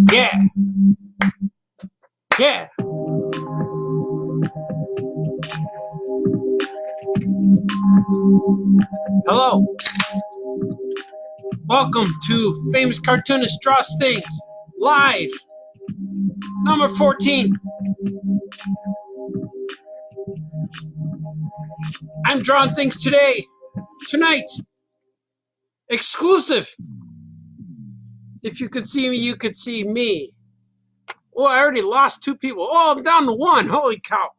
Yeah. Yeah. Hello. Welcome to Famous Cartoonist Draws Things Live. Number 14. I'm drawing things today. Tonight. Exclusive. If you could see me, you could see me. Oh, I already lost 2 people. Oh, I'm down to 1. Holy cow.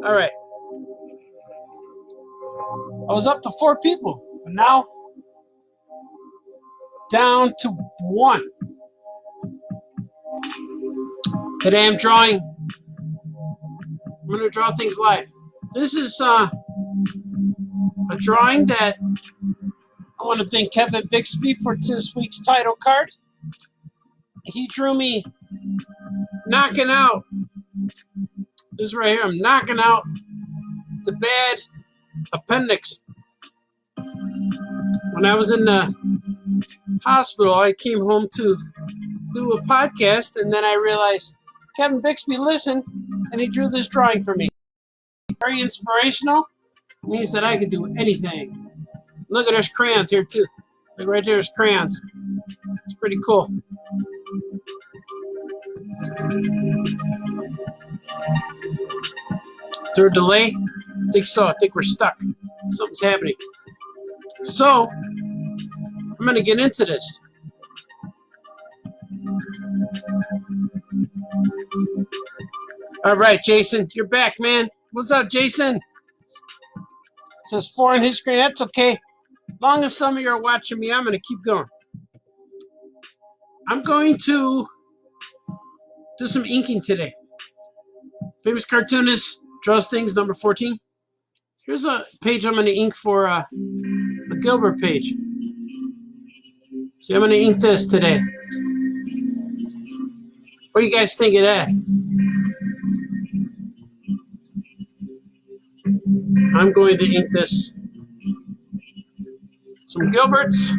All right. I was up to 4 people, but now down to 1. Today I'm drawing. I'm going to draw things live. This is a drawing that I want to thank Kevin Bixby for this week's title card. He drew me knocking out. This right here. I'm knocking out the bad appendix. When I was in the hospital, I came home to do a podcast, and then I realized Kevin Bixby listened, and he drew this drawing for me. Very inspirational. It means that I can do anything. Look at, there's crayons here too. Like right there's crayons. It's pretty cool. Is there a delay? I think so. I think we're stuck. Something's happening. So, I'm going to get into this. All right, Jason. You're back, man. What's up, Jason? It says 4 on his screen. That's okay. Long as some of you are watching me, I'm going to keep going. I'm going to do some inking today. Famous Cartoonist Draws Things, number 14. Here's a page I'm going to ink for a Gilbert page. See, I'm going to ink this today. What do you guys think of that? I'm going to ink this. Some Gilberts.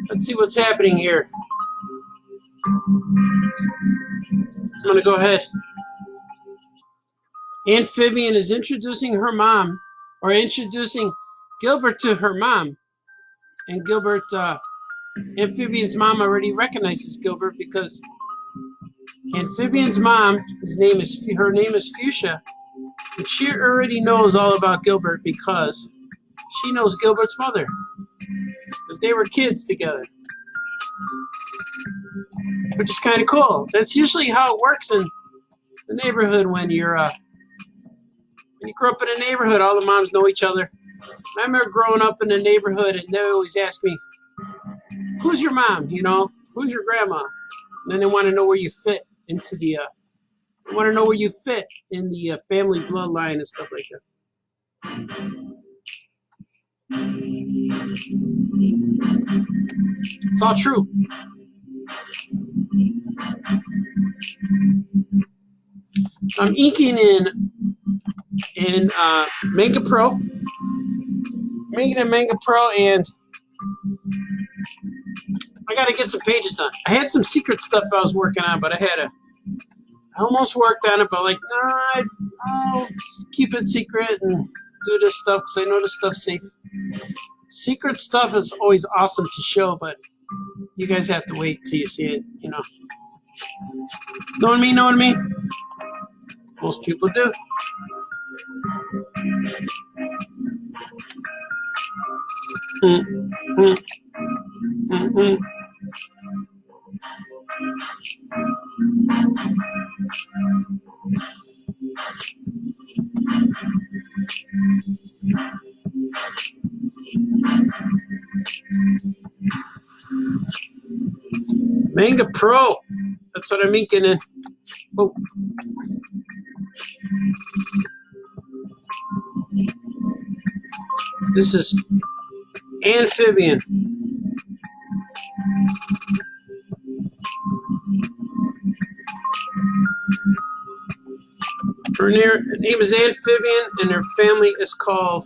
Let's see what's happening here. I'm going to go ahead. Amphibian is introducing her mom, or introducing Gilbert to her mom. And Gilbert, Amphibian's mom already recognizes Gilbert because Amphibian's mom, her name is Fuchsia, and she already knows all about Gilbert because she knows Gilbert's mother, because they were kids together, which is kind of cool. That's usually how it works in the neighborhood when you grow up in a neighborhood. All the moms know each other. I remember growing up in the neighborhood, and they always ask me, "Who's your mom? You know, who's your grandma?" And then they want to know where you fit into the. They want to know where you fit in the family bloodline and stuff like that. It's all true. I'm inking in Manga Pro. I'm inking in Manga Pro, and I got to get some pages done. I had some secret stuff I was working on, but I almost worked on it, but like, nah, I'll keep it secret and do this stuff because I know this stuff's safe. Secret stuff is always awesome to show, but you guys have to wait till you see it, you know. Know what I mean? Know what I mean? Most people do. Mm-hmm. Manga Pro. That's what I'm inking in. Oh. This is Amphibian. Her name is Amphibian, and her family is called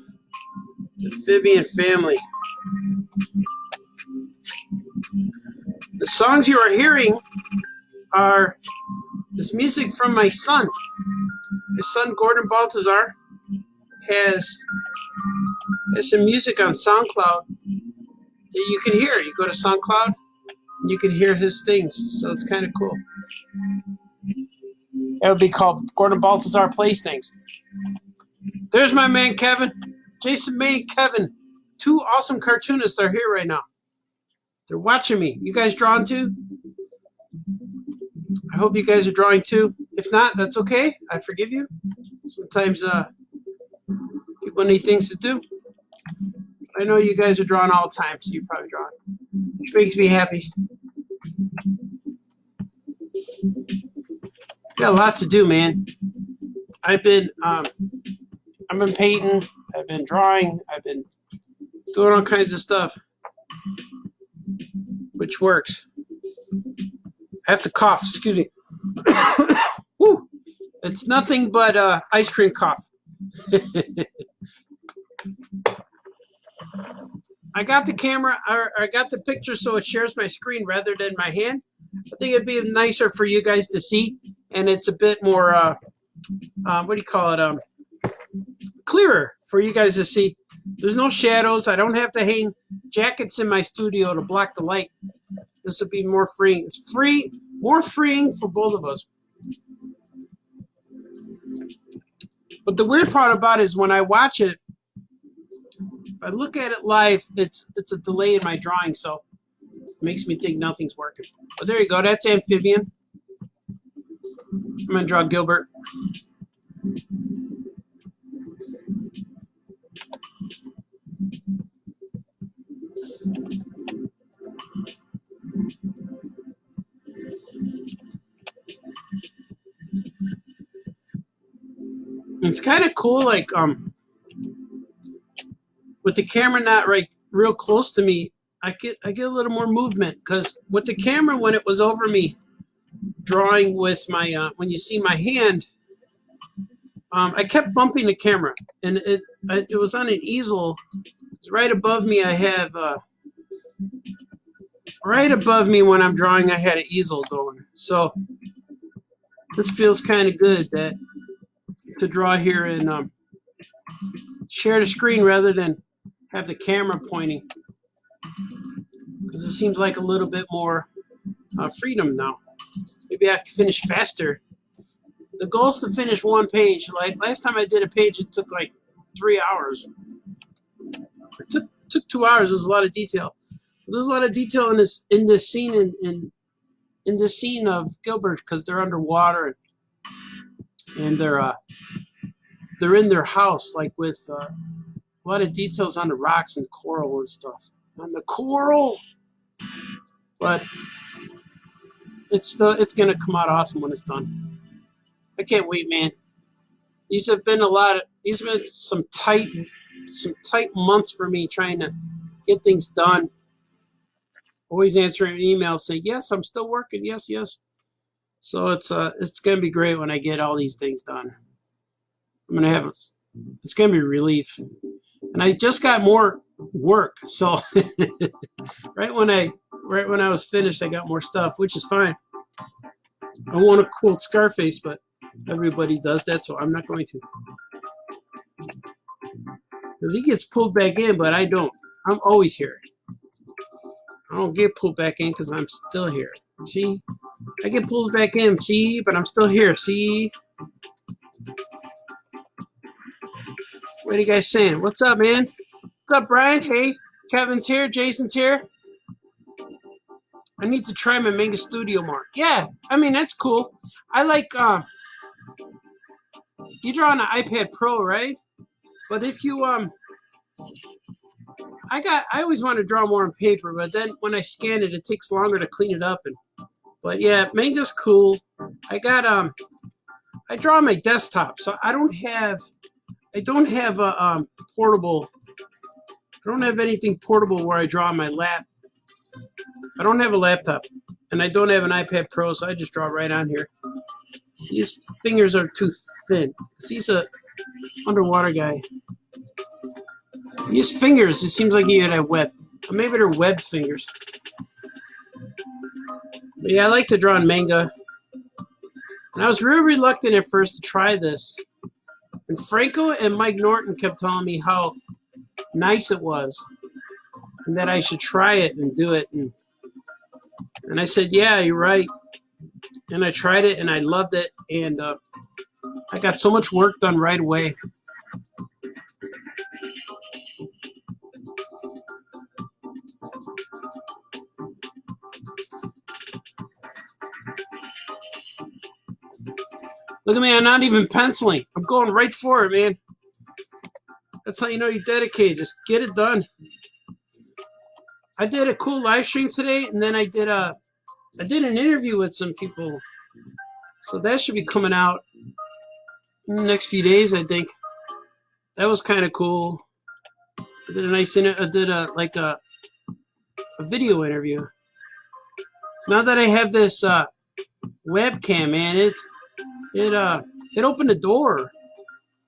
the Amphibian Family. The songs you are hearing is music from my son. His son, Gordon Baltazar, has some music on SoundCloud that you can hear. You go to SoundCloud, and you can hear his things. So it's kind of cool. That would be called Gordon Baltazar Plays Things. There's my man, Kevin. Jason May and Kevin. Two awesome cartoonists are here right now. They're watching me. You guys drawing too? I hope you guys are drawing too. If not, that's okay. I forgive you. Sometimes people need things to do. I know you guys are drawing all the time, so you're probably drawing, which makes me happy. Got a lot to do, man. I've been painting. I've been drawing. I've been doing all kinds of stuff, which works. I have to cough. Excuse me. Woo. It's nothing but ice cream cough. I got the camera, or I got the picture so it shares my screen rather than my hand. I think it'd be nicer for you guys to see, and it's a bit more, what do you call it, clearer for you guys to see. There's no shadows. I don't have to hang jackets in my studio to block the light. This would be more freeing. It's more freeing for both of us. But the weird part about it is when I watch it, if I look at it live, it's a delay in my drawing, so it makes me think nothing's working. But there you go. That's Amphibian. I'm going to draw Gilbert. It's kind of cool, like, with the camera not real close to me, I get a little more movement, because with the camera, when it was over me drawing with my when you see my hand, I kept bumping the camera, and it was on an easel. It's right above me. I have right above me when I'm drawing, I had an easel going. So this feels kind of good to draw here and share the screen rather than have the camera pointing, because it seems like a little bit more freedom now. Maybe I have to finish faster. The goal is to finish one page. Like last time I did a page, it took like 3 hours. It took 2 hours. There's a lot of detail. There's a lot of detail in this scene in this scene of Gilbert, because they're underwater and they're in their house, like with a lot of details on the rocks and coral and stuff. On the coral, but it's gonna come out awesome when it's done. I can't wait, man. These have been some tight months for me trying to get things done. Always answering emails, say yes, I'm still working. Yes, yes. So it's gonna be great when I get all these things done. It's gonna be a relief. And I just got more work, so right when I was finished, I got more stuff, which is fine. I want to quote Scarface, but everybody does that, so I'm not going to. Because he gets pulled back in, but I don't. I'm always here. I don't get pulled back in because I'm still here. See? I get pulled back in, see? But I'm still here, see? What are you guys saying? What's up, man? What's up, Brian? Hey, Kevin's here. Jason's here. I need to try my Manga Studio more. Yeah, I mean that's cool. I like you draw on an iPad Pro, right? But if you I always want to draw more on paper, but then when I scan it, it takes longer to clean it up. But yeah, Manga's cool. I got I draw on my desktop, so I don't have a portable. I don't have anything portable where I draw on my lap. I don't have a laptop, and I don't have an iPad Pro, so I just draw right on here. His fingers are too thin. He's a underwater guy. His fingers, it seems like he had a web. Or maybe they're webbed fingers. But yeah, I like to draw in manga. And I was really reluctant at first to try this. And Franco and Mike Norton kept telling me how nice it was. And that I should try it and do it. And I said, yeah, you're right. And I tried it and I loved it. And I got so much work done right away. Look at me, I'm not even penciling. I'm going right for it, man. That's how you know you're dedicated. Just get it done. I did a cool live stream today, and then I did an interview with some people. So that should be coming out in the next few days, I think. That was kind of cool. I did a video interview. So now that I have this webcam, man, it opened the door,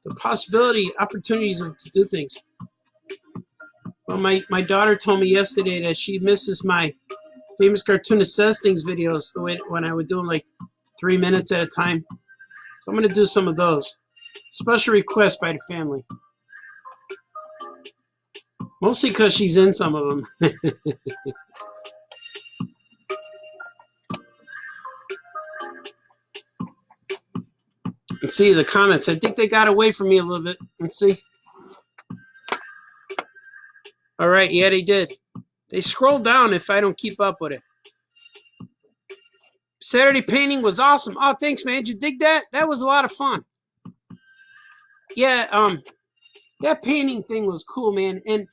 the possibility, opportunities to do things. Well, my daughter told me yesterday that she misses my Famous Cartoonist Says Things videos, the way when I would do them like 3 minutes at a time. So I'm going to do some of those. Special request by the family. Mostly because she's in some of them. Let's see the comments. I think they got away from me a little bit. Let's see. All right, yeah, they did. They scroll down if I don't keep up with it. Saturday painting was awesome. Oh, thanks, man. Did you dig that? That was a lot of fun. Yeah, that painting thing was cool, man. And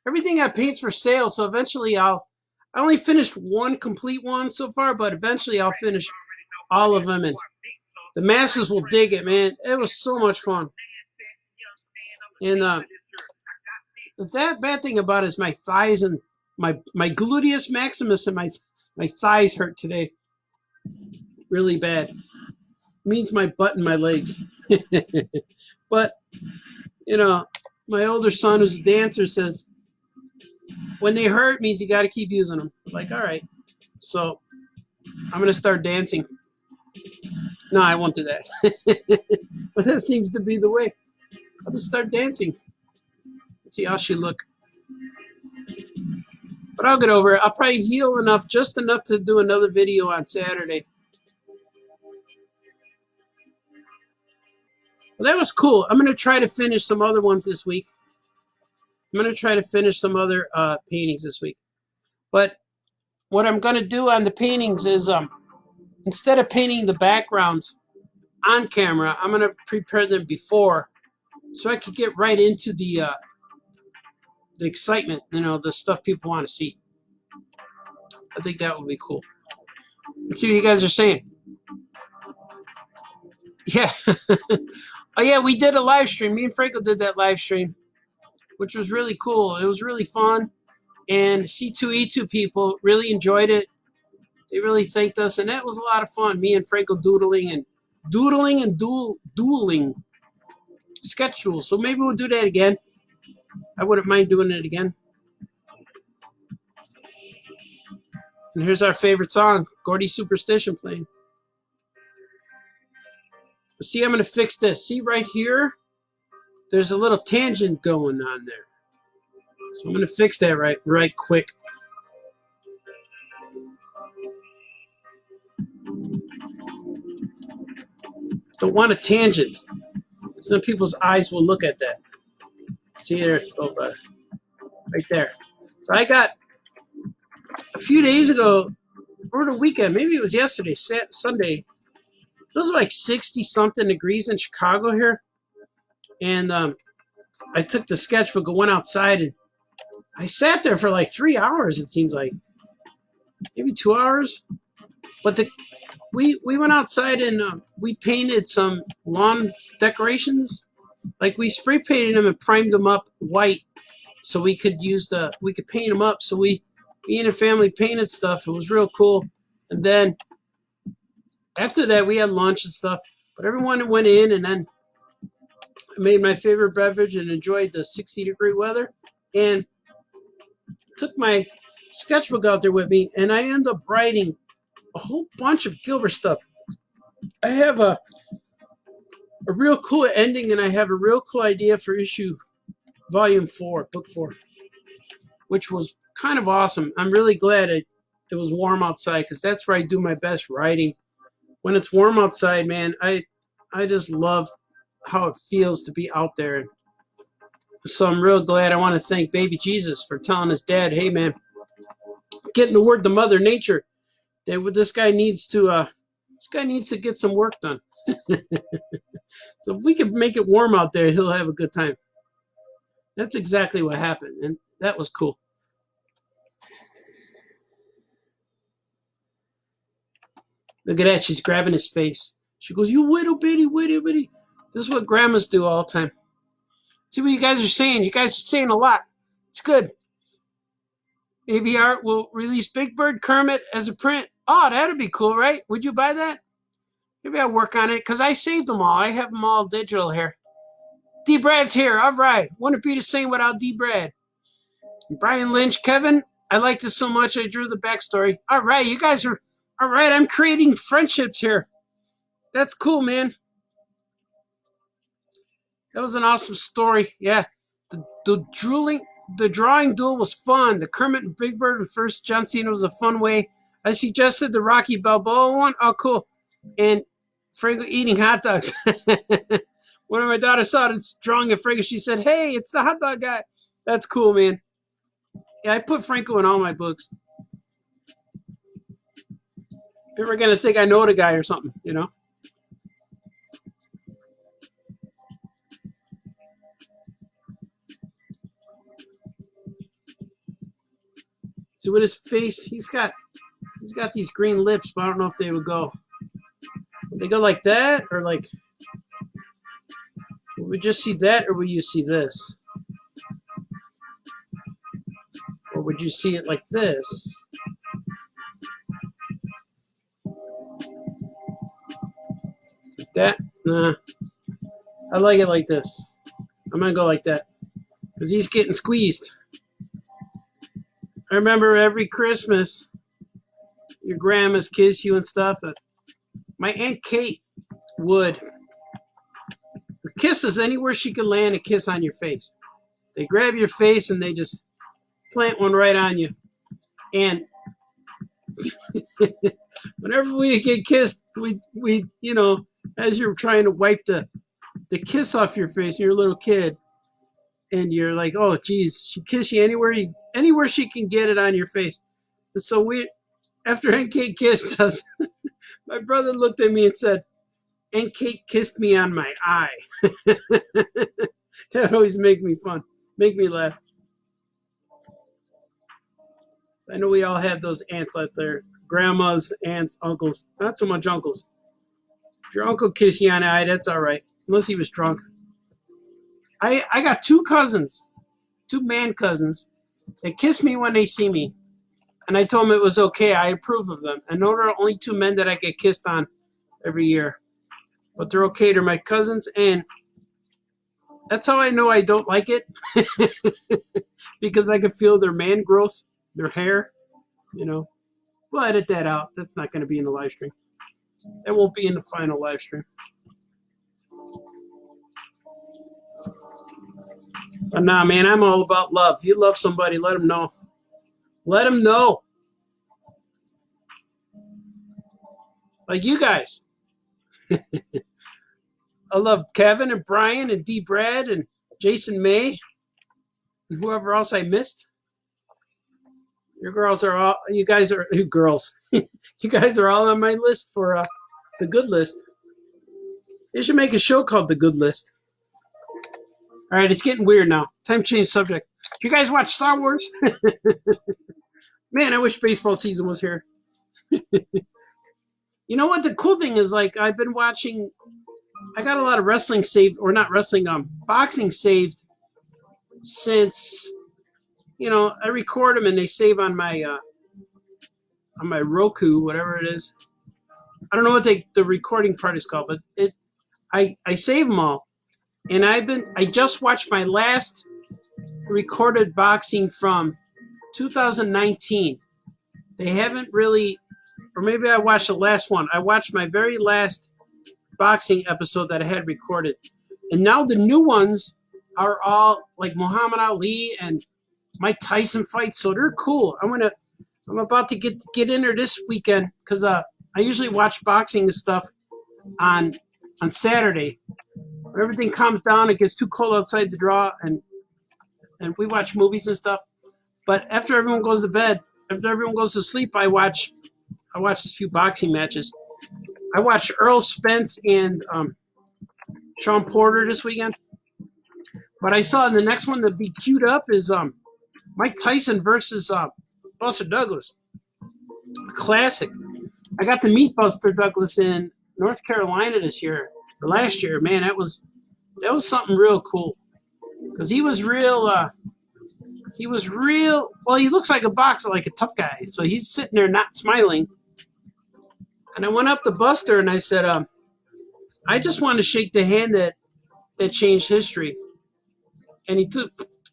everything I paint's for sale, so eventually I only finished one complete one so far, but eventually I'll finish all of them, and the masses will dig it, man. It was so much fun. And the bad thing about it is my thighs and my gluteus maximus and my thighs hurt today. Really bad. It means my butt and my legs. But, you know, my older son who's a dancer says, when they hurt means you got to keep using them. I'm like, all right. So I'm going to start dancing. No, I won't do that. But that seems to be the way. I'll just start dancing. Let's see how she look. But I'll get over it. I'll probably heal enough, just enough to do another video on Saturday. Well, that was cool. I'm going to try to finish some other ones this week. I'm going to try to finish some other paintings this week. But what I'm going to do on the paintings is instead of painting the backgrounds on camera, I'm going to prepare them before so I could get right into the excitement, you know, the stuff people want to see. I think that would be cool. Let's see what you guys are saying. Yeah. Oh, yeah, we did a live stream. Me and Franco did that live stream, which was really cool. It was really fun. And C2E2 people really enjoyed it. They really thanked us, and that was a lot of fun. Me and Franco dueling and dueling. Sketch duel. So maybe we'll do that again. I wouldn't mind doing it again. And here's our favorite song, Gordy Superstition playing. See, I'm going to fix this. See right here? There's a little tangent going on there. So I'm going to fix that right quick. Don't want a tangent. Some people's eyes will look at that. See there, it's right there. So I got, a few days ago, over the weekend, maybe it was yesterday, Sunday. It was like 60-something degrees in Chicago here. And I took the sketchbook and went outside, and I sat there for like 3 hours, it seems like. Maybe 2 hours. But we went outside and we painted some lawn decorations. Like we spray painted them and primed them up white so we could paint them up. So me and the family painted stuff. It was real cool. And then after that, we had lunch and stuff. But everyone went in, and then I made my favorite beverage and enjoyed the 60-degree weather. And took my sketchbook out there with me, and I ended up writing a whole bunch of Gilbert stuff. I have a real cool ending, and I have a real cool idea for volume 4, book 4, which was kind of awesome. I'm really glad it was warm outside, because that's where I do my best writing. When it's warm outside, man, I just love how it feels to be out there. So I'm real glad. I want to thank baby Jesus for telling his dad, hey, man, getting the word to Mother Nature that this guy needs to get some work done. So if we can make it warm out there, he'll have a good time. That's exactly what happened, and that was cool. Look at that. She's grabbing his face. She goes, you little bitty, witty, witty. This is what grandmas do all the time. See what you guys are saying. You guys are saying a lot. It's good. Maybe Art will release Big Bird Kermit as a print. Oh, that'd be cool, right? Would you buy that? Maybe I'll work on it, because I saved them all. I have them all digital here. D. Brad's here. All right. Wouldn't be the same without D. Brad. Brian Lynch. Kevin, I like this so much I drew the backstory. All right. You guys are... All right. I'm creating friendships here. That's cool, man. That was an awesome story. Yeah. The drawing duel was fun. The Kermit and Big Bird with first John Cena was a fun way. I suggested the Rocky Balboa one. Oh, cool. And Franco eating hot dogs. When my daughter saw this drawing of Franco, she said, hey, it's the hot dog guy. That's cool, man. Yeah, I put Franco in all my books. People are going to think I know the guy or something, you know? So with his face, he's got these green lips, but I don't know if they would go. Would they go like that, or like? Would we just see that, or would you see this? Or would you see it like this? Like that? Nah. I like it like this. I'm gonna go like that, because he's getting squeezed. I remember every Christmas, your grandmas kiss you and stuff. My Aunt Kate would kisses anywhere she could land a kiss on your face. They grab your face and they just plant one right on you. And whenever we get kissed, we you know, as you're trying to wipe the kiss off your face, you're a little kid, and you're like, oh, geez, she kiss you anywhere she can get it on your face. And so after Aunt Kate kissed us, my brother looked at me and said, Aunt Kate kissed me on my eye. That always make me laugh. So I know we all have those aunts out there. Grandmas, aunts, uncles. Not so much uncles. If your uncle kissed you on the eye, that's all right. Unless he was drunk. I got 2 cousins, 2 man cousins, that kiss me when they see me. And I told them it was okay. I approve of them. And those are only 2 men that I get kissed on every year. But they're okay. They're my cousins. And that's how I know I don't like it. Because I can feel their man growth, their hair, you know. We'll edit that out. That's not going to be in the live stream. That won't be in the final live stream. But nah, man, I'm all about love. If you love somebody, let them know. Let them know. Like you guys. I love Kevin and Brian and D. Brad and Jason May and whoever else I missed. You guys are girls. You guys are all on my list for the good list. They should make a show called The Good List. All right, it's getting weird now. Time to change subject. You guys watch Star Wars? Man, I wish baseball season was here. You know what? The cool thing is, like, I've been watching. I got a lot of wrestling saved, or not wrestling, boxing saved since. I record them and they save on my Roku, whatever it is. I don't know what the recording part is called, but I save them all, and I just watched my last recorded boxing from 2019. They haven't really, or maybe I watched the last one. I watched my very last boxing episode that I had recorded, and now the new ones are all like Muhammad Ali and Mike Tyson fights, so they're cool. I'm about to get in there this weekend because I usually watch boxing and stuff on Saturday. When everything calms down, it gets too cold outside to draw, and we watch movies and stuff. But after everyone goes to bed, after everyone goes to sleep, I watch a few boxing matches. I watched Earl Spence and Sean Porter this weekend. But I saw the next one to be queued up is Mike Tyson versus Buster Douglas. Classic. I got to meet Buster Douglas in North Carolina this year, or last year. Man, that was something real cool. Because he was real, well, he looks like a boxer, like a tough guy. So he's sitting there not smiling. And I went up to Buster and I said, I just want to shake the hand that changed history. And he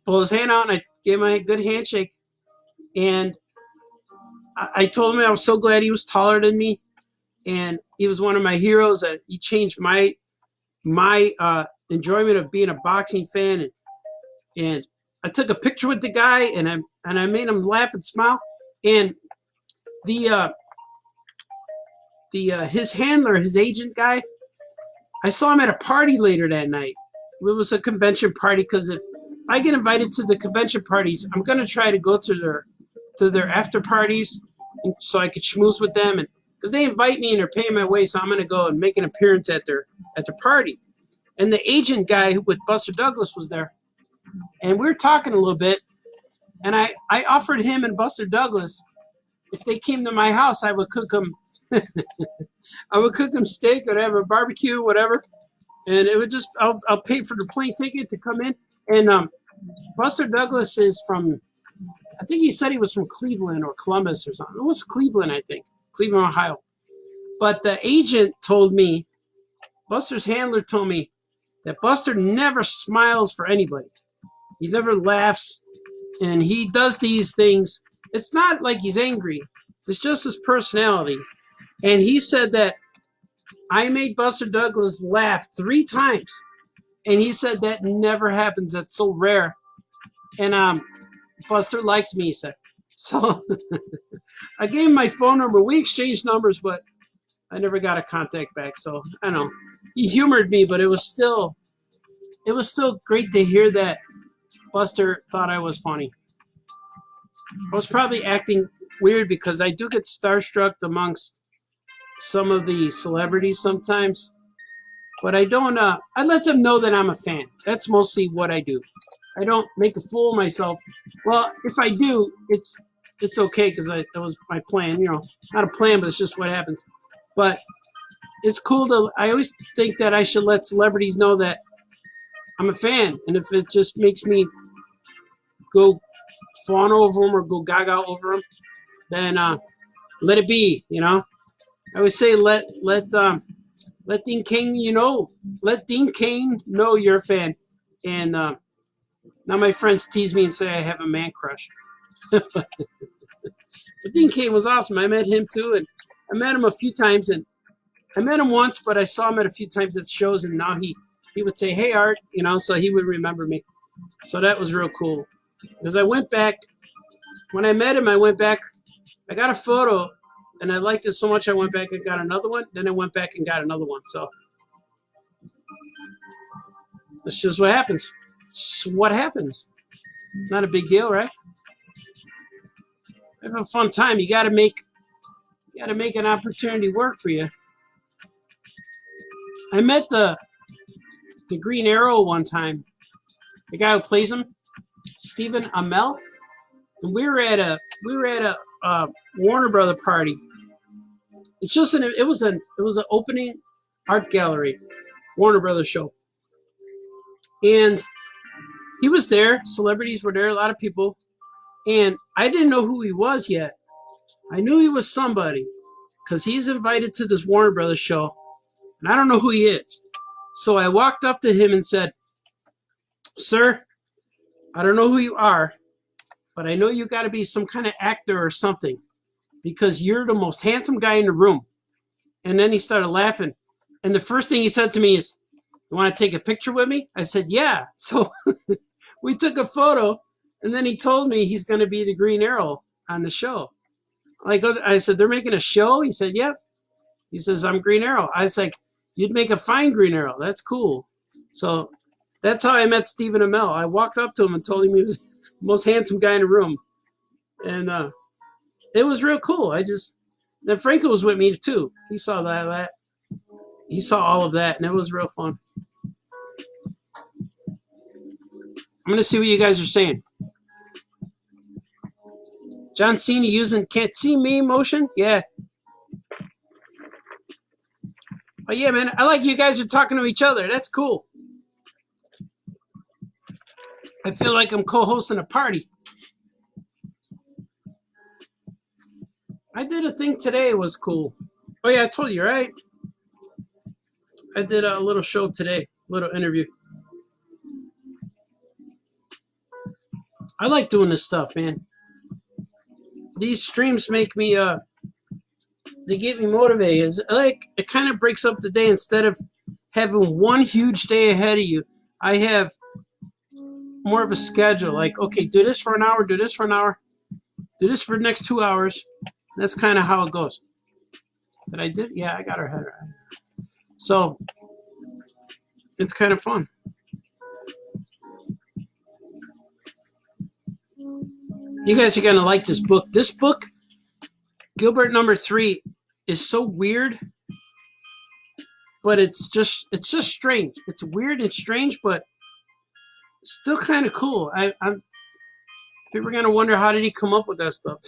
pulled his hand out and I gave him a good handshake. And I told him I was so glad he was taller than me. And he was one of my heroes. He changed my enjoyment of being a boxing fan. And I took a picture with the guy and I made him laugh and smile. And his handler, his agent guy, I saw him at a party later that night. It was a convention party because if I get invited to the convention parties, I'm gonna try to go to their after parties, so I could schmooze with them, and because they invite me and they're paying my way, so I'm gonna go and make an appearance at their party. And the agent guy with Buster Douglas was there, and we were talking a little bit, and I offered him and Buster Douglas, if they came to my house, I would cook them. I would cook them steak, whatever, barbecue, whatever, and it would just I'll pay for the plane ticket to come in. And Buster Douglas is from, I think he said he was from Cleveland or Columbus or something. It was Cleveland, I think, Cleveland, Ohio. But the agent told me, Buster's handler told me that Buster never smiles for anybody. He never laughs, and he does these things. It's not like he's angry. It's just his personality. And he said that I made Buster Douglas laugh 3 times. And he said that never happens. That's so rare. And Buster liked me, he said. So I gave him my phone number. We exchanged numbers, but I never got a contact back. So I don't know. He humored me, but it was still great to hear that Buster thought I was funny. I was probably acting weird because I do get starstruck amongst some of the celebrities sometimes, but I don't. I let them know that I'm a fan. That's mostly what I do. I don't make a fool of myself. Well, if I do, it's okay because that was my plan. Not a plan, but it's just what happens. But it's cool to. I always think that I should let celebrities know that I'm a fan, and if it just makes me go fawn over them or go gaga over them, then let it be. I always say let Dean Cain let Dean Cain know you're a fan. And now my friends tease me and say I have a man crush. But Dean Cain was awesome. I met him too, and I met him a few times, and I met him once, but I saw him at a few times at shows, and now he would say, "Hey Art," so he would remember me. So that was real cool. Because I went back when I met him, I got a photo. And I liked it so much, I went back and got another one. Then I went back and got another one. So that's just what happens. It's what happens. Not a big deal, right? Have a fun time. You gotta make got to make an opportunity work for you. I met the Green Arrow one time. The guy who plays him, Stephen Amell, and we were at a Warner Brother party. It's just it was an opening art gallery, Warner Brothers show, and he was there. Celebrities were there, a lot of people, and I didn't know who he was yet. I knew he was somebody because he's invited to this Warner Brothers show, and I don't know who he is. So I walked up to him and said, "Sir, I don't know who you are, but I know you got to be some kind of actor or something because you're the most handsome guy in the room." And then he started laughing. And the first thing he said to me is, "You want to take a picture with me?" I said, "Yeah." So we took a photo, and then he told me he's going to be the Green Arrow on the show. I said, "They're making a show?" He said, "Yep." He says, "I'm Green Arrow." I was like, "You'd make a fine Green Arrow. That's cool." So that's how I met Stephen Amell. I walked up to him and told him he was the most handsome guy in the room. And it was real cool. Then Franco was with me too. He saw that. He saw all of that, and it was real fun. I'm going to see what you guys are saying. John Cena using "can't see me" motion? Yeah. Oh, yeah, man. I like you guys are talking to each other. That's cool. I feel like I'm co-hosting a party. I did a thing today. It was cool. Oh, yeah, I told you, right? I did a little show today, little interview. I like doing this stuff, man. These streams make me, they get me motivated. It kind of breaks up the day. Instead of having one huge day ahead of you, I have more of a schedule. Like, okay, do this for an hour, do this for an hour, do this for the next 2 hours. That's kind of how it goes. Did I did? Yeah, I got her head right. So it's kind of fun. You guys are gonna like this book. This book, Gilbert number 3, is so weird, but it's just strange. It's weird and strange, but still kind of cool. People are gonna wonder how did he come up with that stuff.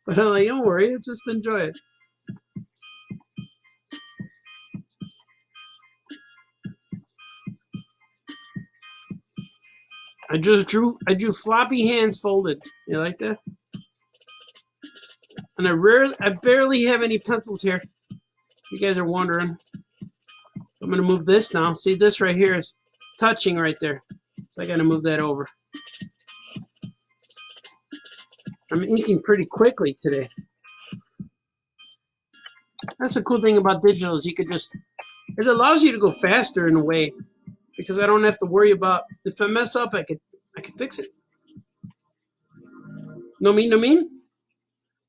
But I'm like, don't worry, just enjoy it. I drew floppy hands folded. You like that? And I barely have any pencils here. You guys are wondering. So I'm gonna move this now. See, this right here is touching right there. So I gotta move that over. I'm inking pretty quickly today. That's the cool thing about digital is it allows you to go faster in a way because I don't have to worry about if I mess up, I can fix it. No mean?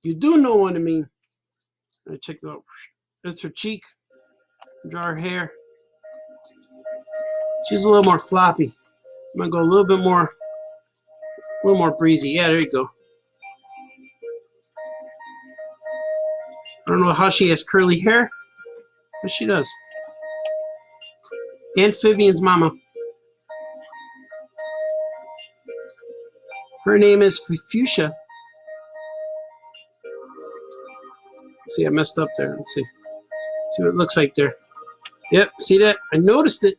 You do know what I mean. I check it out. That's her cheek. Draw her hair. She's a little more floppy. I'm gonna go a little more breezy. Yeah, there you go. I don't know how she has curly hair, but she does. Amphibian's mama. Her name is Fuchsia. Let's see, I messed up there. Let's see. See what it looks like there. Yep, see that? I noticed it.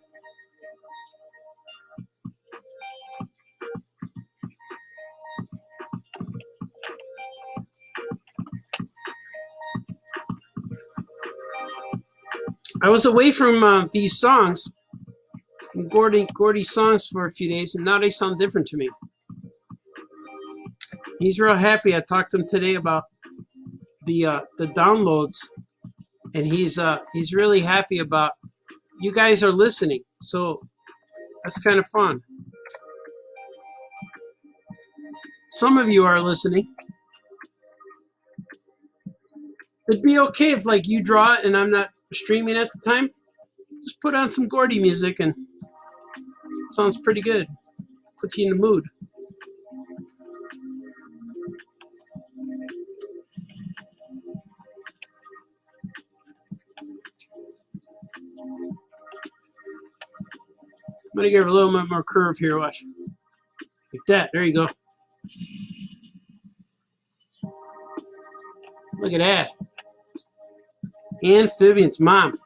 I was away from these songs, from Gordy's songs for a few days, and now they sound different to me. He's real happy. I talked to him today about the downloads, and he's really happy about you guys are listening. So that's kind of fun. Some of you are listening. It'd be okay if like you draw it and I'm not streaming at the time. Just put on some Gordy music and it sounds pretty good. Puts you in the mood. gonna give her a little bit more curve here. Watch. Like that. There you go. Look at that. Amphibian's mom.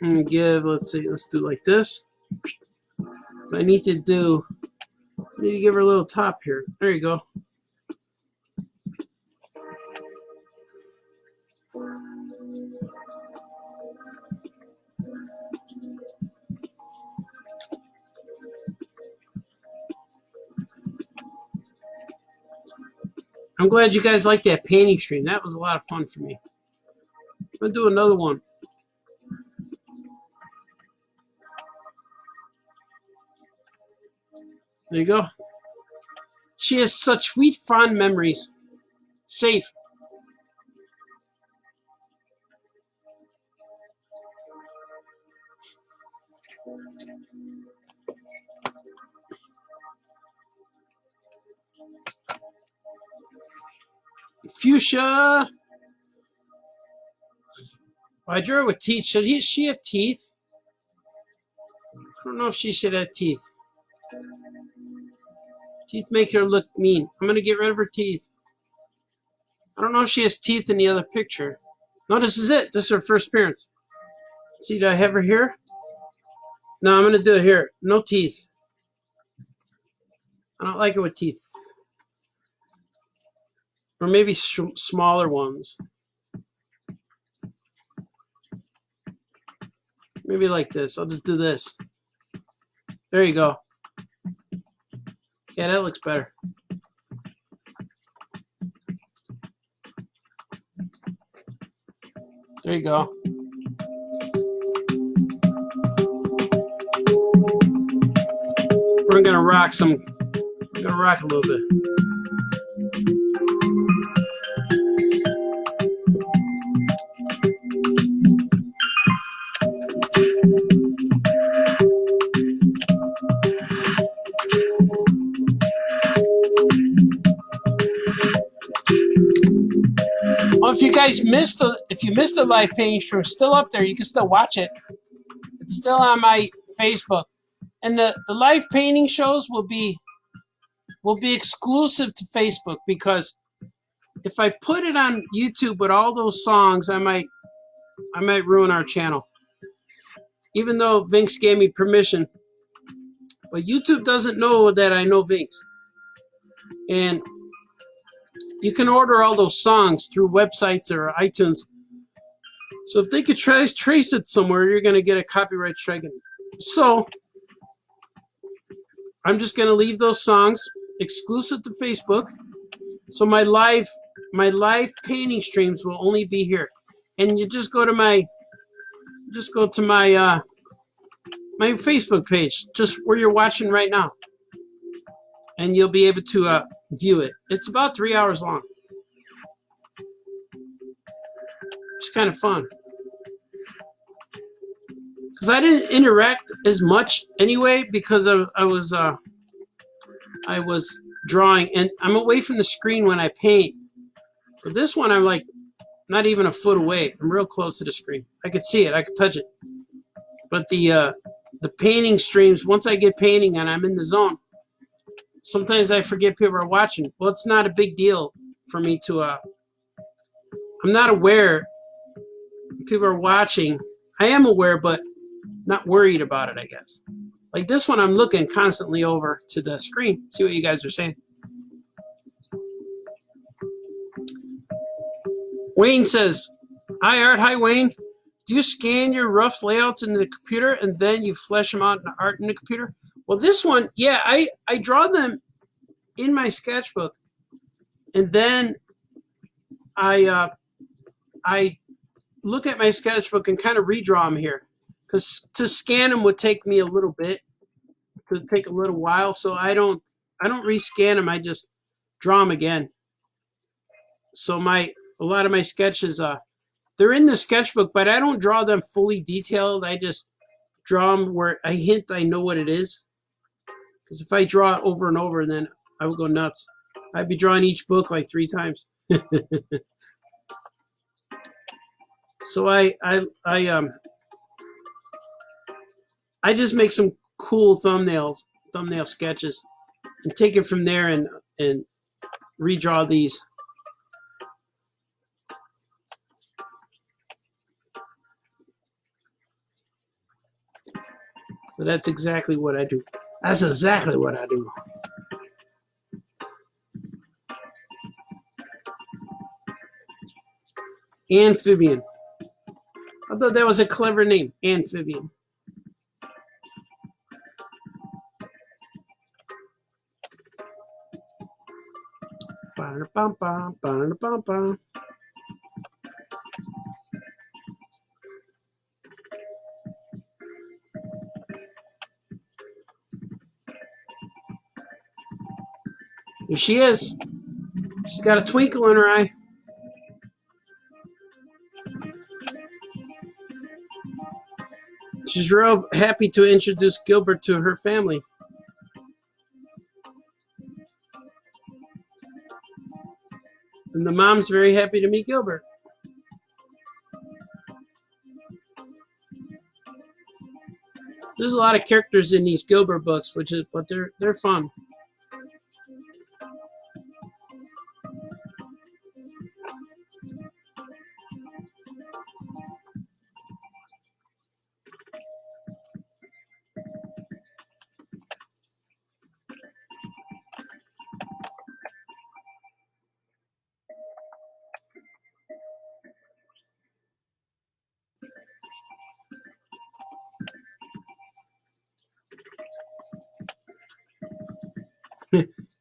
And give, let's see, let's do like this. I need to give her a little top here. There you go. I'm glad you guys liked that painting stream. That was a lot of fun for me. I'm gonna do another one. There you go. She has such sweet, fond memories. Safe. Fuchsia. I drew her with teeth. Should she have teeth? I don't know if she should have teeth. Teeth make her look mean. I'm going to get rid of her teeth. I don't know if she has teeth in the other picture. No, this is it. This is her first appearance. See, do I have her here? No, I'm going to do it here. No teeth. I don't like it with teeth. Or maybe smaller ones. Maybe like this. I'll just do this. There you go. Yeah, that looks better. There you go. We're gonna rock some. We're gonna rock a little bit. Well, if you guys missed the live painting stream, still up there. You can still watch it. It's still on my Facebook, and the live painting shows will be exclusive to Facebook, because if I put it on YouTube with all those songs, I might ruin our channel. Even though Vinx gave me permission, but YouTube doesn't know that I know Vinx, and you can order all those songs through websites or iTunes. So if they could trace it somewhere, you're going to get a copyright strike. So I'm just going to leave those songs exclusive to Facebook. So my live painting streams will only be here. And you just go to my my Facebook page, just where you're watching right now, and you'll be able to view it. It's about 3 hours long. It's kind of fun, because I didn't interact as much anyway, because I was drawing, and I'm away from the screen when I paint. But this one, I'm like not even a foot away. I'm real close to the screen. I could see it. I could touch it. But the painting streams, once I get painting and I'm in the zone, sometimes I forget people are watching. Well, it's not a big deal for me to. I'm not aware people are watching. I am aware, but not worried about it, I guess. Like this one, I'm looking constantly over to the screen, see what you guys are saying. Wayne says, "Hi Art, hi Wayne. Do you scan your rough layouts into the computer and then you flesh them out in art in the computer?" Well, this one, yeah, I draw them in my sketchbook, and then I look at my sketchbook and kind of redraw them here, because to scan them would take me a little bit, to take a little while. So I don't rescan them. I just draw them again. So a lot of my sketches, they're in the sketchbook, but I don't draw them fully detailed. I just draw them where I hint I know what it is. Because if I draw it over and over, then I would go nuts. I'd be drawing each book like 3 times. So I just make some cool thumbnail sketches, and take it from there and redraw these. So that's exactly what I do. That's exactly what I do. Amphibian. I thought that was a clever name, Amphibian. Ba-da-bum-bum. Here she is. She's got a twinkle in her eye. She's real happy to introduce Gilbert to her family. And the mom's very happy to meet Gilbert. There's a lot of characters in these Gilbert books, but they're fun.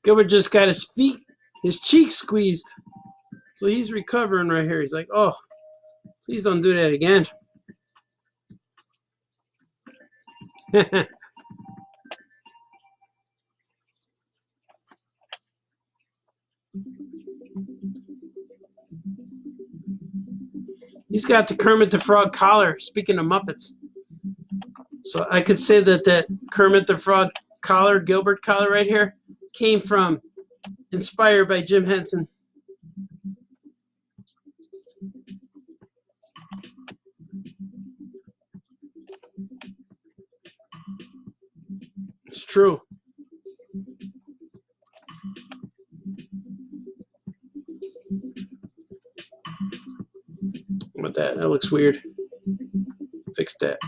Gilbert just got his cheeks squeezed. So he's recovering right here. He's like, oh, please don't do that again. He's got the Kermit the Frog collar, speaking of Muppets. So I could say that Kermit the Frog collar, Gilbert collar right here, came from, inspired by Jim Henson. It's true. What that looks weird. Fix that.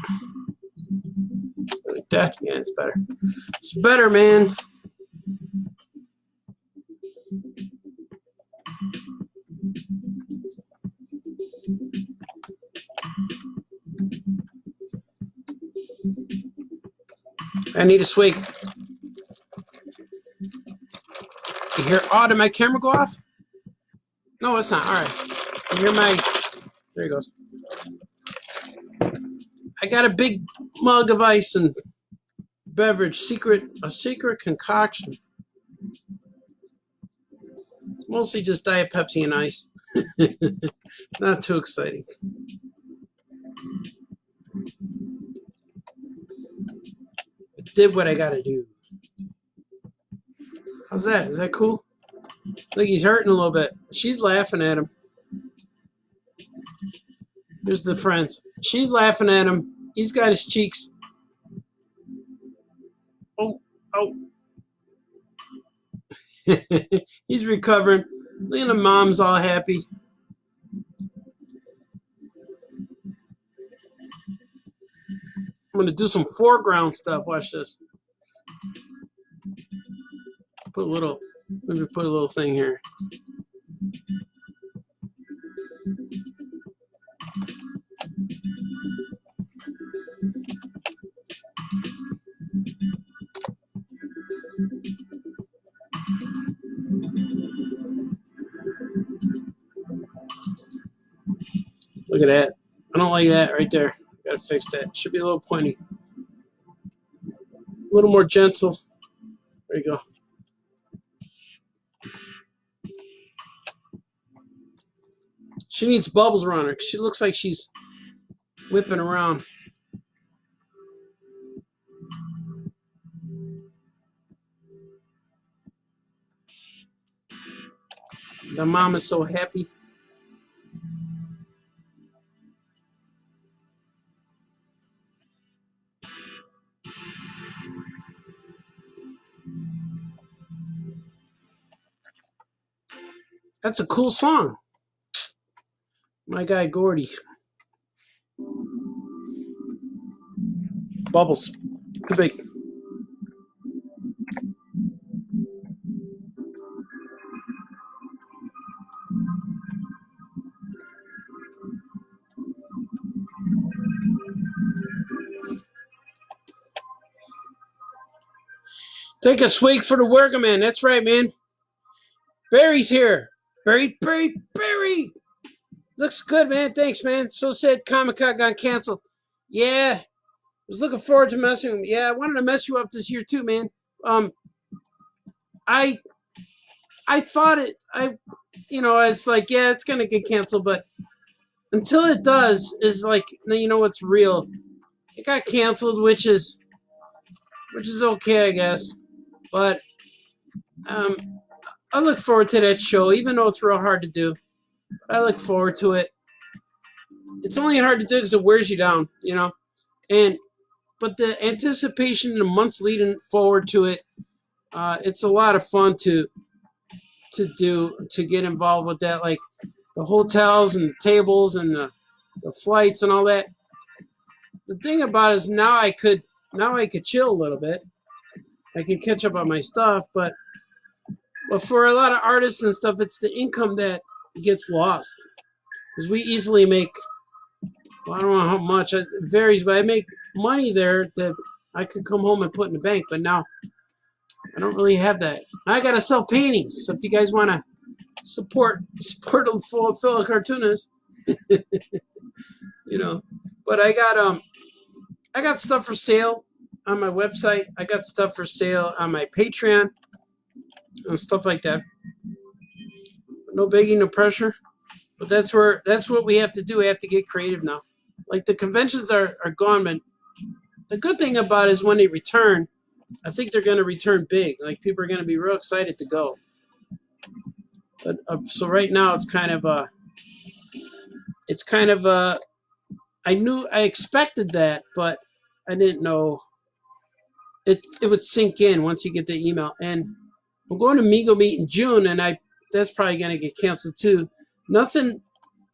Like that? Yeah, it's better. It's better, man. I need a swig. You hear, oh, did my camera go off? No, it's not. All right. You hear my, there he goes. I got a big mug of ice and beverage, a secret concoction. It's mostly just Diet Pepsi and ice. Not too exciting. I did what I gotta do. How's that? Is that cool? Look, he's hurting a little bit. She's laughing at him. There's the friends. She's laughing at him. He's got his cheeks. Oh. He's recovering. Look at the mom's all happy. I'm gonna do some foreground stuff. Watch this. Maybe put a little thing here. Look at that. I don't like that right there. Gotta fix that. Should be a little pointy. A little more gentle. There you go. She needs bubbles around her. She looks like she's whipping around. The mom is so happy. That's a cool song. My guy Gordy. Bubbles. Too big. Take a swig for the worker, man. That's right, man. Barry's here. Barry. Looks good, man. Thanks, man. So said Comic-Con got canceled. Yeah. Was looking forward to messing with him. Yeah, I wanted to mess you up this year too, man. I thought it's like, yeah, it's gonna get canceled, but until it does, is like, you know what's real. It got canceled, which is okay, I guess. But I look forward to that show, even though it's real hard to do. I look forward to it. It's only hard to do because it wears you down, but the anticipation, the months leading forward to it, it's a lot of fun to get involved with that, like the hotels and the tables and the flights and all that. The thing about it is now I could chill a little bit. I can catch up on my stuff, but for a lot of artists and stuff, it's the income that gets lost, because we easily make, well, I don't know how much, it varies, but I make money there that I could come home and put in the bank. But now I don't really have that. I gotta sell paintings, so if you guys want to support a fellow cartoonist, But I got stuff for sale on my website. I got stuff for sale on my Patreon and stuff like that. No biggie, no pressure. But that's what we have to do. We have to get creative now. Like, the conventions are gone, but the good thing about it is when they return, I think they're going to return big. Like, people are going to be real excited to go. But so right now it's kind of I expected that, but I didn't know it would sink in once you get the email. And I'm going to Mego Meet in June, and that's probably going to get canceled too. Nothing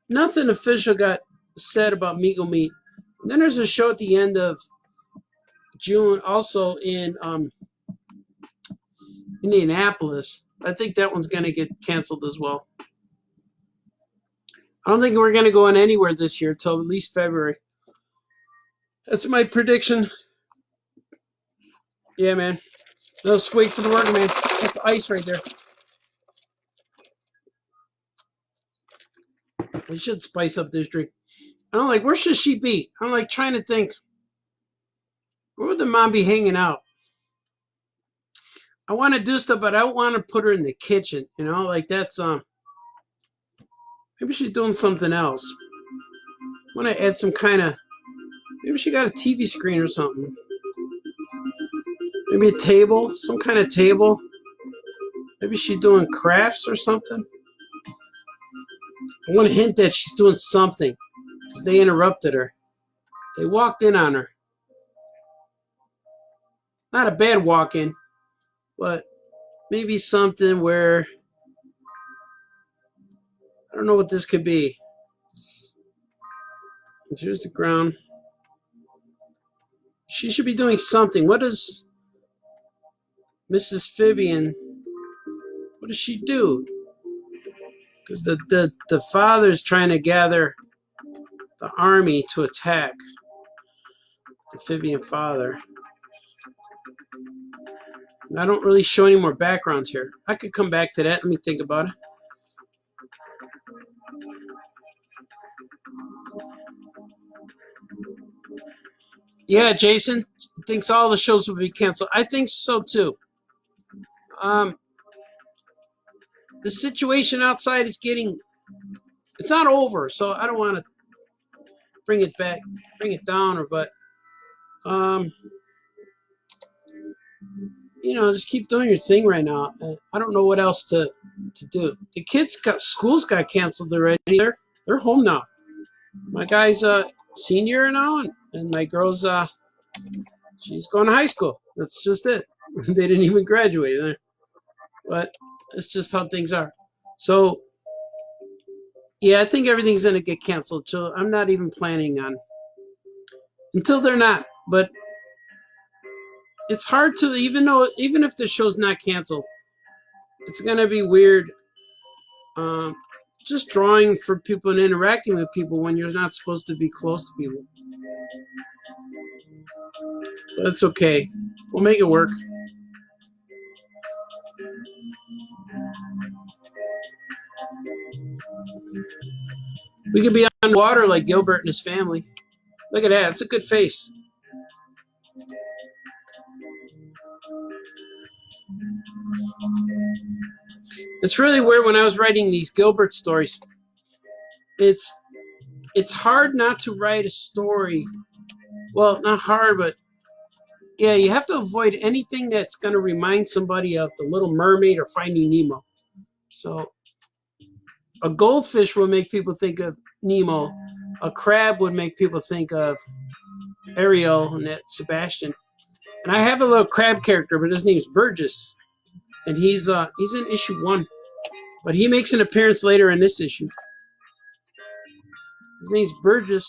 official got said about Mego Meet. And then there's a show at the end of June, also in Indianapolis. I think that one's going to get canceled as well. I don't think we're going to go on anywhere this year till at least February. That's my prediction. Yeah, man. No swig for the worker, man. That's ice right there. We should spice up this drink. I don't like, where should she be? I'm like trying to think. Where would the mom be hanging out? I want to do stuff, but I don't want to put her in the kitchen. Like, that's maybe she's doing something else. I want to add some kind of, maybe she got a TV screen or something. Maybe a table, some kind of table. Maybe she's doing crafts or something. I want to hint that she's doing something, because they interrupted her. They walked in on her. Not a bad walk-in, but maybe something where, I don't know what this could be. Here's the ground. She should be doing something. What does Mrs. Fibian, what does she do? Because the father's trying to gather the army to attack the Fibian father. I don't really show any more backgrounds here. I could come back to that. Let me think about it. Yeah, Jason thinks all the shows will be canceled. I think so too. The situation outside is it's not over, so I don't want to bring it down, but just keep doing your thing right now. I don't know what else to do. The schools got canceled already. They're home now. My guy's a senior now, and my girl's she's going to high school. That's just it. They didn't even graduate, but it's just how things are. So yeah, I think everything's gonna get canceled. So I'm not even planning on until they're not. But it's hard to even if the show's not canceled, it's gonna be weird. Um, just drawing for people and interacting with people when you're not supposed to be close to people. But it's okay. We'll make it work. We could be on water like Gilbert and his family. Look at that. It's a good face. It's really weird when I was writing these Gilbert stories. It's hard not to write a story. Well, not hard, but yeah, you have to avoid anything that's going to remind somebody of The Little Mermaid or Finding Nemo. So a goldfish will make people think of Nemo. A crab would make people think of Ariel and that Sebastian. And I have a little crab character, but his name's Burgess, and he's in issue 1, but he makes an appearance later in this issue. His name's Burgess,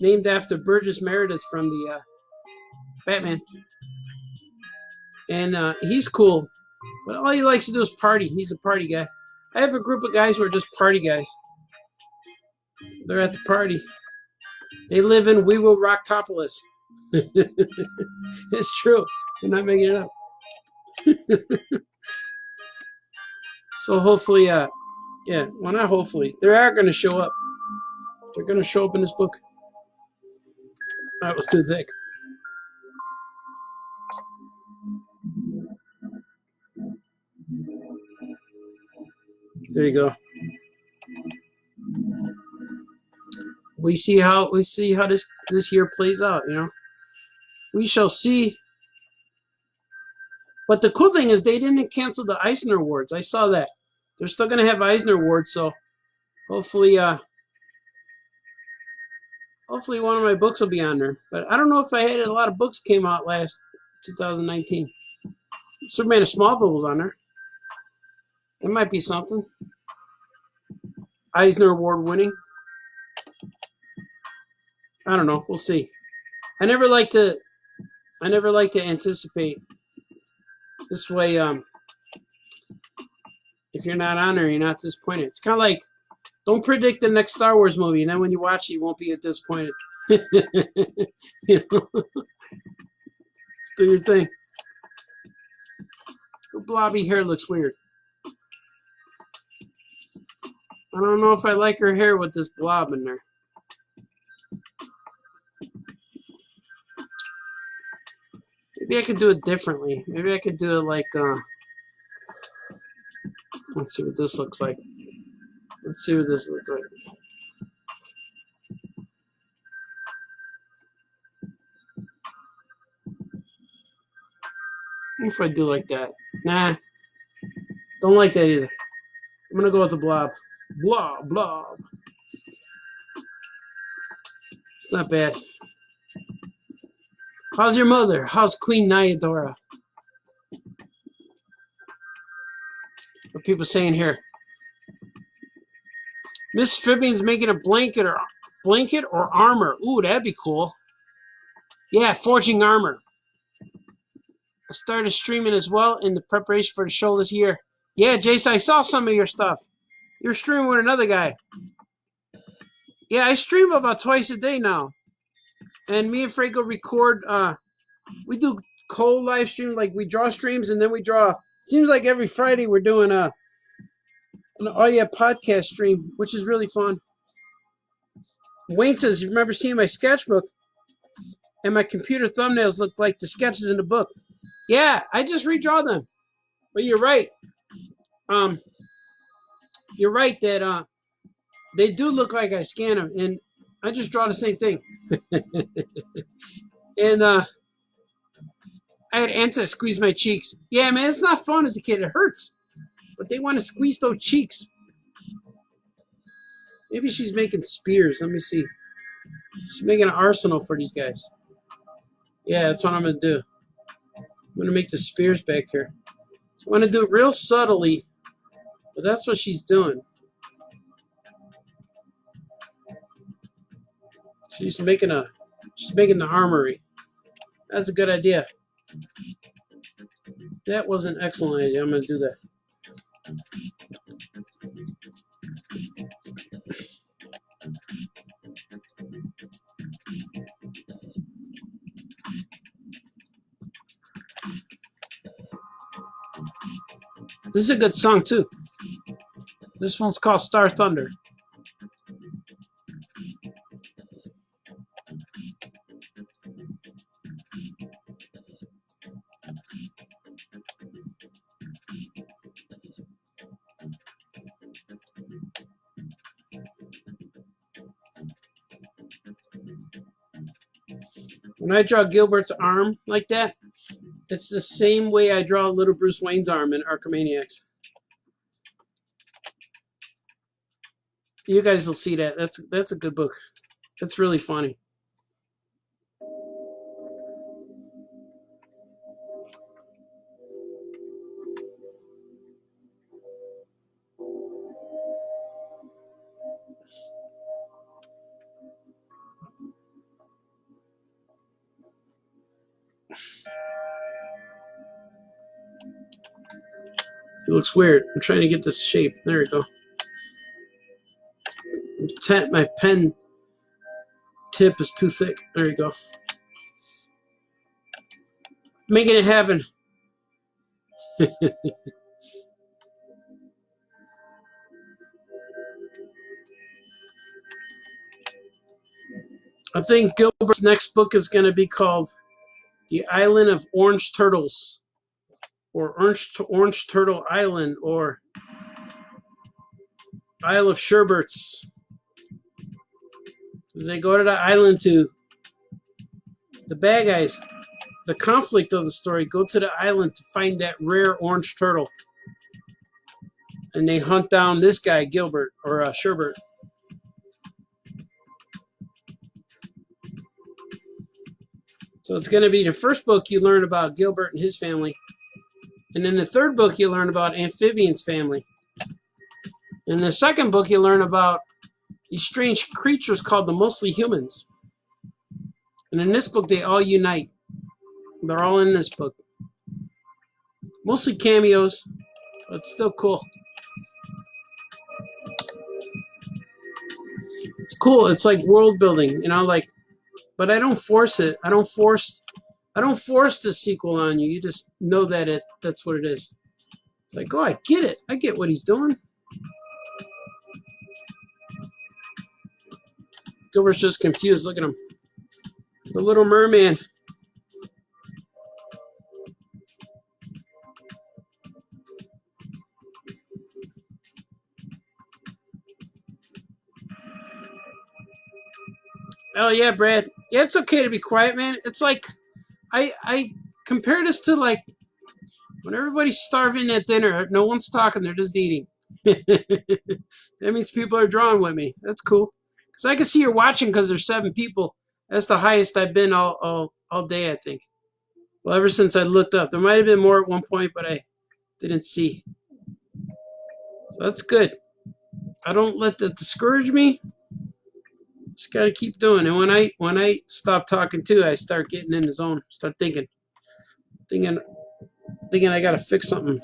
named after Burgess Meredith from the Batman, and he's cool. But all he likes to do is party. He's a party guy. I have a group of guys who are just party guys. They're at the party. They live in We Will Rocktopolis. It's true. I'm not making it up. So hopefully, yeah, well, not hopefully. They are going to show up. They're going to show up in this book. That was too thick. There you go. We see how this year plays out. We shall see. But the cool thing is they didn't cancel the Eisner Awards. I saw that. They're still going to have Eisner Awards, so hopefully one of my books will be on there. But I don't know if I had a lot of books came out last 2019. Superman of Smallville was on there. That might be something. Eisner Award winning. I don't know. We'll see. I never like to anticipate. This way, if you're not on there, you're not disappointed. It's kind of like, don't predict the next Star Wars movie, and then when you watch it, you won't be disappointed. You know? Do your thing. Her blobby hair looks weird. I don't know if I like her hair with this blob in there. Maybe I could do it differently. Maybe I could do it like, let's see what this looks like. Let's see what this looks like. What if I do like that? Nah. Don't like that either. I'm going to go with the blob. Blob. It's not bad. How's your mother? How's Queen Nyadora? What are people saying here? Miss Fibbing's making a blanket or armor. Ooh, that'd be cool. Yeah, forging armor. I started streaming as well in the preparation for the show this year. Yeah, Jason, I saw some of your stuff. You're streaming with another guy. Yeah, I stream about twice a day now. And me and Franco record, we do live stream, like we draw streams and then we draw. Seems like every Friday we're doing an podcast stream, which is really fun. Wayne says, you remember seeing my sketchbook? And my computer thumbnails look like the sketches in the book. Yeah, I just redraw them. But you're right. You're right that they do look like I scan them, and I just draw the same thing. And I I had ants that squeezed my cheeks. Yeah, man, it's not fun as a kid. It hurts. But they want to squeeze those cheeks. Maybe she's making spears. Let me see. She's making an arsenal for these guys. Yeah, that's what I'm going to do. I'm going to make the spears back here. So I'm going to do it real subtly. But that's what she's doing. She's making the armory. That's a good idea. That was an excellent idea. I'm going to do that. This is a good song too. This one's called Star Thunder. When I draw Gilbert's arm like that, it's the same way I draw little Bruce Wayne's arm in Archimaniacs. You guys will see that. That's a good book. That's really funny. It looks weird. I'm trying to get this shape. There we go. My pen tip is too thick. There you go. Making it happen. I think Gilbert's next book is going to be called The Island of Orange Turtles, or Orange Turtle Island, or Isle of Sherberts. Because they go to the island to, the bad guys, the conflict of the story, go to the island to find that rare orange turtle. And they hunt down this guy, Gilbert, or Sherbert. So it's going to be the first book you learn about Gilbert and his family. And in the third book you learn about Amphibian's family. In the second book you learn about these strange creatures called the Mostly Humans. And in this book they all unite. They're all in this book. Mostly cameos, but still cool. It's cool. It's like world building, you know, like, but I don't force it. I don't force the sequel on you. You just know that that's what it is. It's like, oh, I get it. I get what he's doing. Gilbert's just confused. Look at him. The Little Merman. Oh yeah, Brad. Yeah, it's okay to be quiet, man. It's like I compare this to like when everybody's starving at dinner, no one's talking, they're just eating. That means people are drawing with me. That's cool. Because I can see you're watching because there's 7 people. That's the highest I've been all day, I think. Well, ever since I looked up. There might have been more at one point, but I didn't see. So that's good. I don't let that discourage me. Just gotta keep doing it. When I stop talking too, I start getting in the zone. Start thinking I gotta fix something.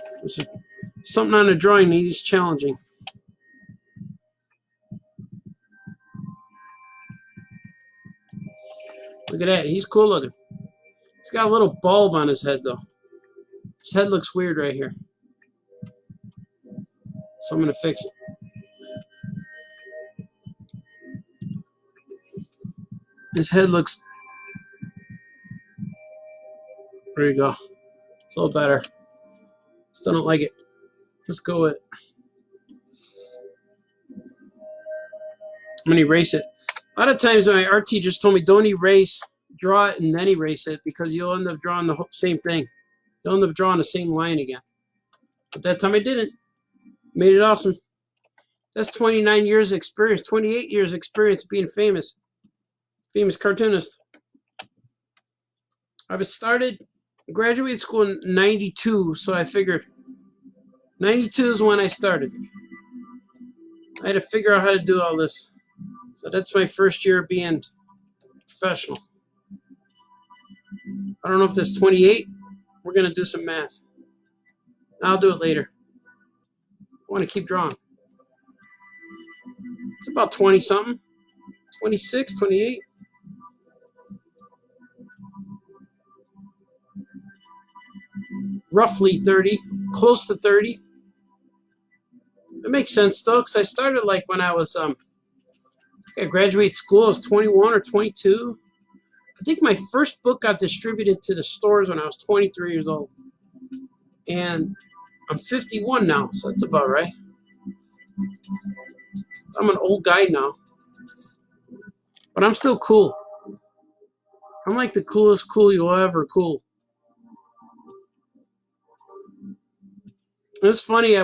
Something on the drawing needs challenging. Look at that. He's cool looking. He's got a little bulb on his head though. His head looks weird right here. So I'm gonna fix it. His head looks. There you go. It's a little better. Still don't like it. Let's go with it. I'm gonna erase it. A lot of times my art teachers told me don't erase draw it and then erase it because you'll end up drawing the same thing. You'll end up drawing the same line again. But that time I didn't. Made it awesome. That's 29 years experience, 28 years experience being famous. Famous cartoonist. I graduated school in 92, so I figured 92 is when I started. I had to figure out how to do all this. So that's my first year being professional. I don't know if that's 28. We're going to do some math. I'll do it later. I want to keep drawing. It's about 20 something. 26, 28. Roughly 30. Close to 30. It makes sense though, because I started like when I was I graduated school. I was 21 or 22. I think my first book got distributed to the stores when I was 23 years old. And I'm 51 now, so that's about right. I'm an old guy now. But I'm still cool. I'm like the coolest cool you'll ever cool. It's funny,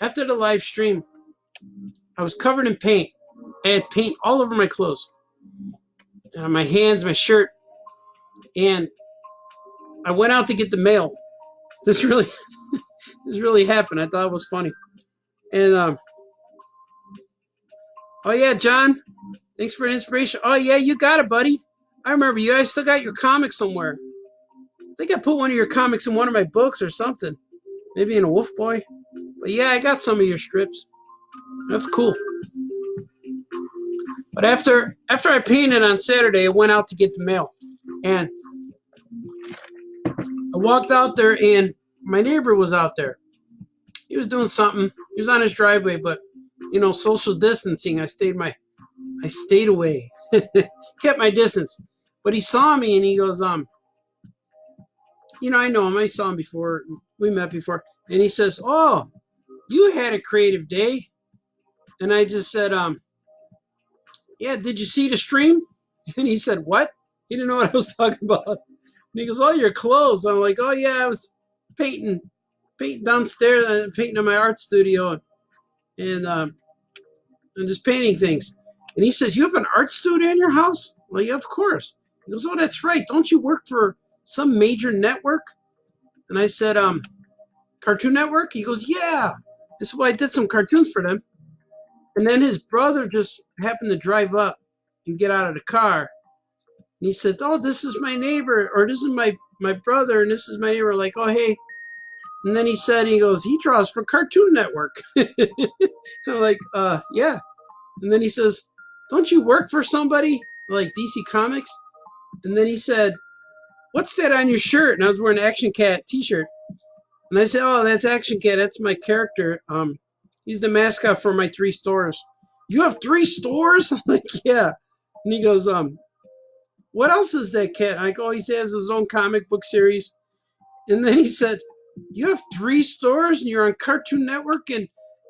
after the live stream, I was covered in paint. I had paint all over my clothes. My hands, my shirt. And I went out to get the mail. This really happened. I thought it was funny. And oh yeah, John, thanks for the inspiration. Oh yeah, you got it, buddy. I remember you. I still got your comic somewhere. I think I put one of your comics in one of my books or something. Maybe in a Wolf Boy. But yeah, I got some of your strips. That's cool. But after I painted on Saturday, I went out to get the mail. And I walked out there and my neighbor was out there. He was doing something. He was on his driveway, but social distancing. I stayed away. Kept my distance. But he saw me and he goes, I know him. I saw him before. We met before. And he says, "Oh, you had a creative day." And I just said, "Yeah, did you see the stream?" And he said, "What?" He didn't know what I was talking about. And he goes, "Oh, your clothes." I'm like, "Oh yeah, I was painting downstairs, painting in my art studio, and I'm just painting things." And he says, "You have an art studio in your house?" Well, yeah, of course. He goes, "Oh, that's right. Don't you work for some major network?" And I said, Cartoon Network? He goes, "Yeah." This is why I did some cartoons for them. And then his brother just happened to drive up and get out of the car. And he said, "Oh, this is my neighbor," or "This is my brother," and "This is my neighbor." Like, "Oh, hey." And then he goes, "He draws for Cartoon Network." And I'm like, yeah. And then he says, "Don't you work for somebody like DC Comics?" And then he said, "What's that on your shirt?" And I was wearing an Action Cat t-shirt. And I said, "Oh, that's Action Cat. That's my character. He's the mascot for my 3 stores." "You have 3 stores?" I'm like, "Yeah." And he goes, "What else is that cat?" I go, "Oh, he has his own comic book series." And then he said, "You have 3 stores and you're on Cartoon Network and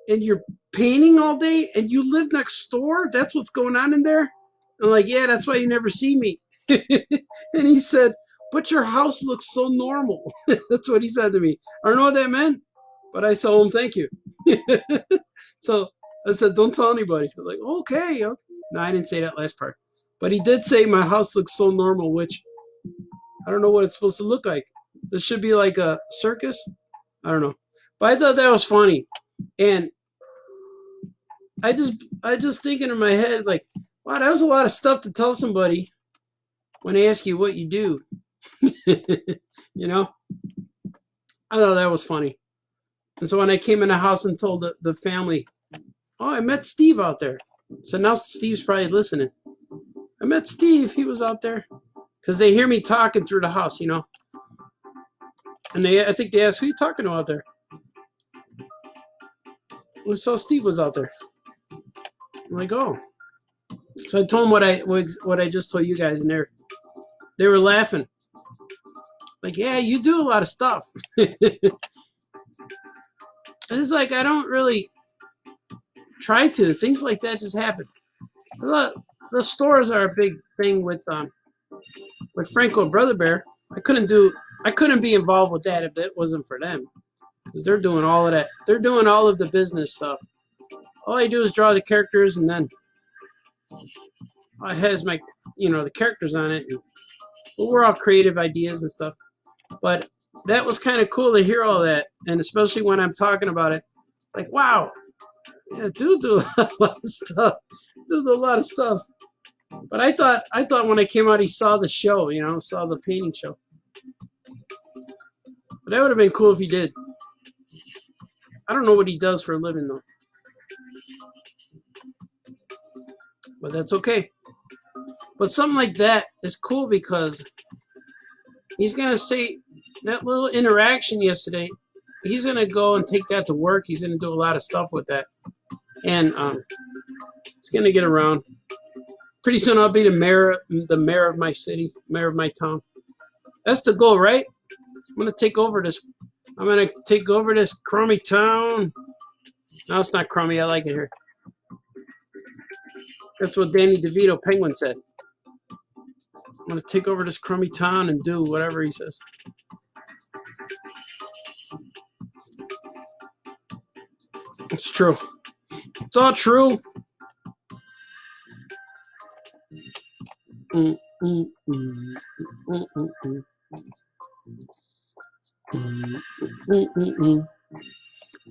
you're painting all day and you live next door? That's what's going on in there?" I'm like, "Yeah, that's why you never see me." And he said, "But your house looks so normal." That's what he said to me. I don't know what that meant, but I told him thank you. So I said, "Don't tell anybody." I'm like, okay. No, I didn't say that last part. But he did say my house looks so normal, which I don't know what it's supposed to look like. This should be like a circus. I don't know. But I thought that was funny. And I just thinking in my head, like, wow, that was a lot of stuff to tell somebody when they ask you what you do. You know? I thought that was funny. And so when I came in the house and told the family, "Oh, I met Steve out there." So now Steve's probably listening. "I met Steve. He was out there." Because they hear me talking through the house, And I think they asked, "Who are you talking to out there?" We saw Steve was out there. I'm like, "Oh." So I told them what I just told you guys, and they were laughing. Like, "Yeah, you do a lot of stuff." And it's like I don't really try to. Things like that just happen. The stores are a big thing with with Franco Brother Bear, I couldn't be involved with that if it wasn't for them, because they're doing all of that. They're doing all of the business stuff. All I do is draw the characters, and then it has my, the characters on it. And we're all creative ideas and stuff. But that was kind of cool to hear all that, and especially when I'm talking about it, like, wow, yeah, dude, do a lot of stuff. Does a lot of stuff. But I thought when I came out, he saw the show, saw the painting show. But that would have been cool if he did. I don't know what he does for a living though, but that's okay. But something like that is cool because he's gonna say that little interaction yesterday. He's gonna go and take that to work. He's gonna do a lot of stuff with that, and it's gonna get around. Pretty soon I'll be the mayor of my city, mayor of my town. That's the goal, right? I'm gonna take over this crummy town. No, it's not crummy. I like it here. That's what Danny DeVito, Penguin, said. I'm gonna take over this crummy town and do whatever he says. It's true. It's all true. I'm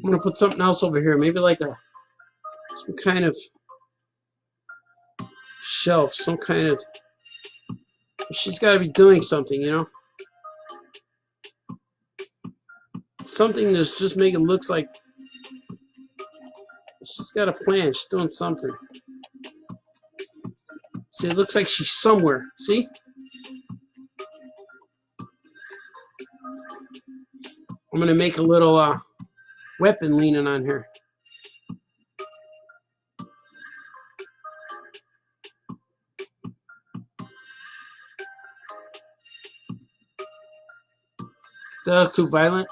gonna put something else over here, maybe like some kind of shelf, some kind of. She's got to be doing something, something that's just making it looks like she's got a plan. She's doing something. See, it looks like she's somewhere. See? I'm gonna make a little weapon leaning on her. Does that look too violent?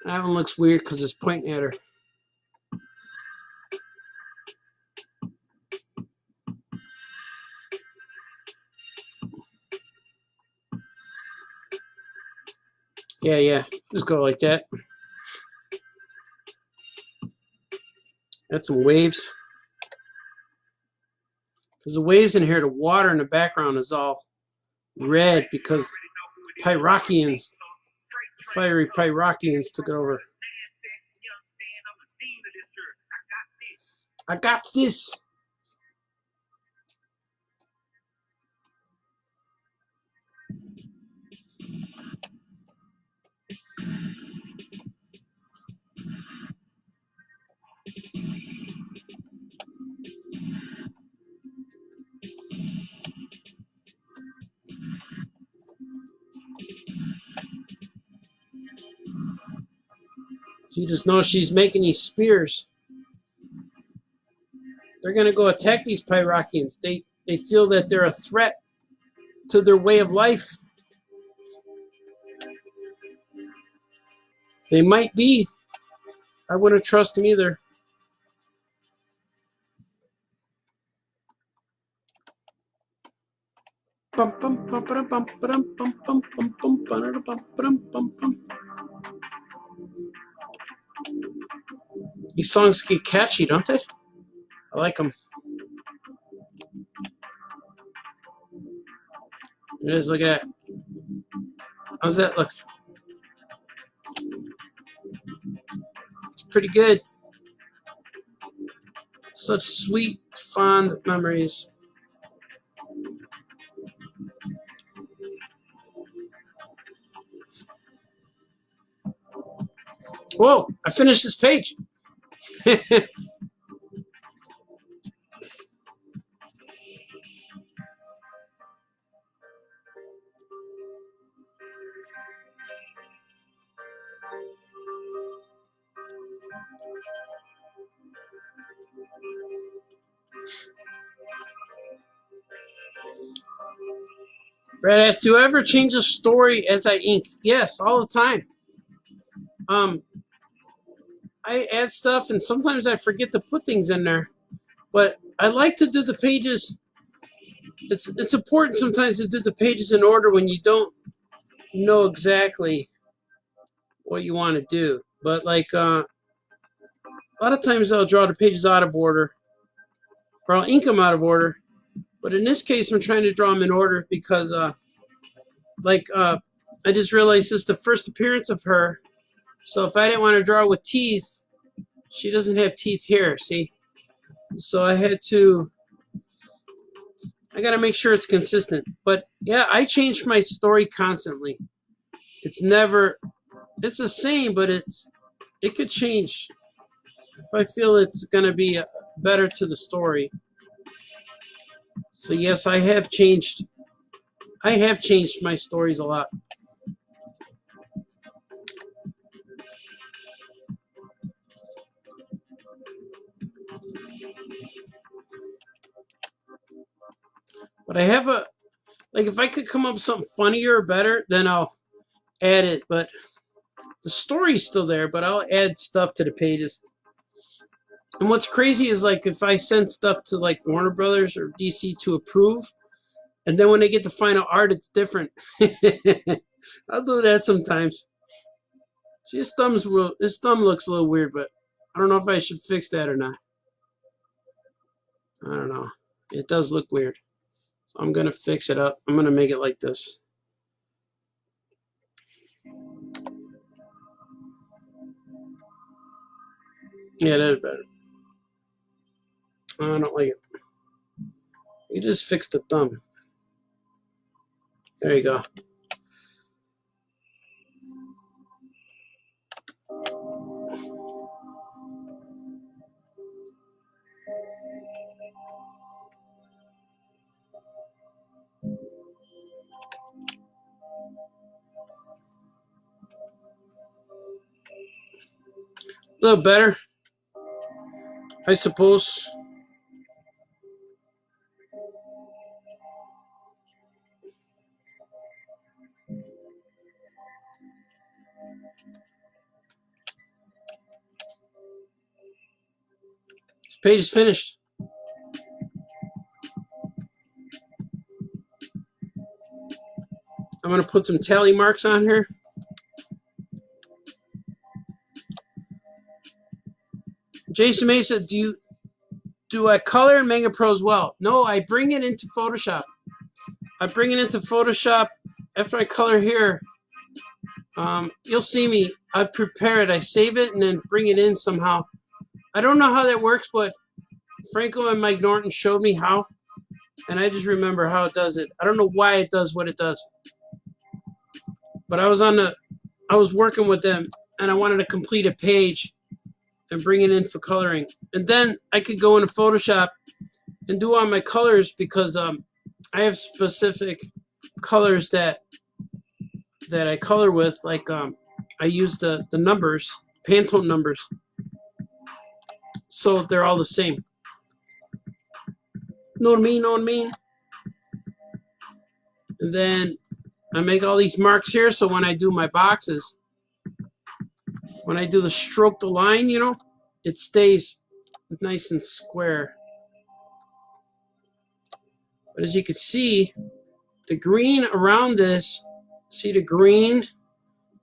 That one looks weird because it's pointing at her. Yeah. Just go like that. That's some waves. There's the waves in here. The water in the background is all red because Pyrokians, fiery Pyrokians took it over. I got this. So you just know she's making these spears. They're gonna go attack these Pyrokians. They feel that they're a threat to their way of life. They might be. I wouldn't trust them either. These songs get catchy, don't they? I like them. It is. Look at that. How's that look? It's pretty good. Such sweet, fond memories. Whoa, I finished this page. Brad asks, do I ever change a story as I ink? Yes, all the time. I add stuff, and sometimes I forget to put things in there. But I like to do the pages it's important sometimes to do the pages in order when you don't know exactly what you want to do. But like a lot of times I'll draw the pages out of order, or I'll ink them out of order. But in this case, I'm trying to draw them in order because I just realized this is the first appearance of her. So if I didn't want to draw with teeth, she doesn't have teeth here, see? So I got to make sure it's consistent. But yeah, I change my story constantly. It's the same, but it could change if I feel it's going to be better to the story. So yes, I have changed my stories a lot. But I have if I could come up with something funnier or better, then I'll add it. But the story's still there, but I'll add stuff to the pages. And what's crazy is like if I send stuff to like Warner Brothers or DC to approve, and then when they get the final art, it's different. I'll do that sometimes. See, his thumb looks a little weird, but I don't know if I should fix that or not. I don't know. It does look weird. So I'm gonna fix it up. I'm gonna make it like this. Yeah, that's better. I don't like it. You just fix the thumb. There you go. A little better, I suppose. This page is finished. I'm going to put some tally marks on here. Jason Mesa, do I color in Manga Pro as well? No, I bring it into Photoshop. After I color here. You'll see me. I prepare it. I save it and then bring it in somehow. I don't know how that works, but Franco and Mike Norton showed me how, and I just remember how it does it. I don't know why it does what it does, but I was working with them, and I wanted to complete a page and bring it in for coloring, and then I could go into Photoshop and do all my colors because I have specific colors that I color with, like I use the numbers, Pantone numbers, so they're all the same. Know what I mean? Know what I mean? And then I make all these marks here, so when I do my boxes, when I do the stroke the line, it stays nice and square. But as you can see, the green around this, see the green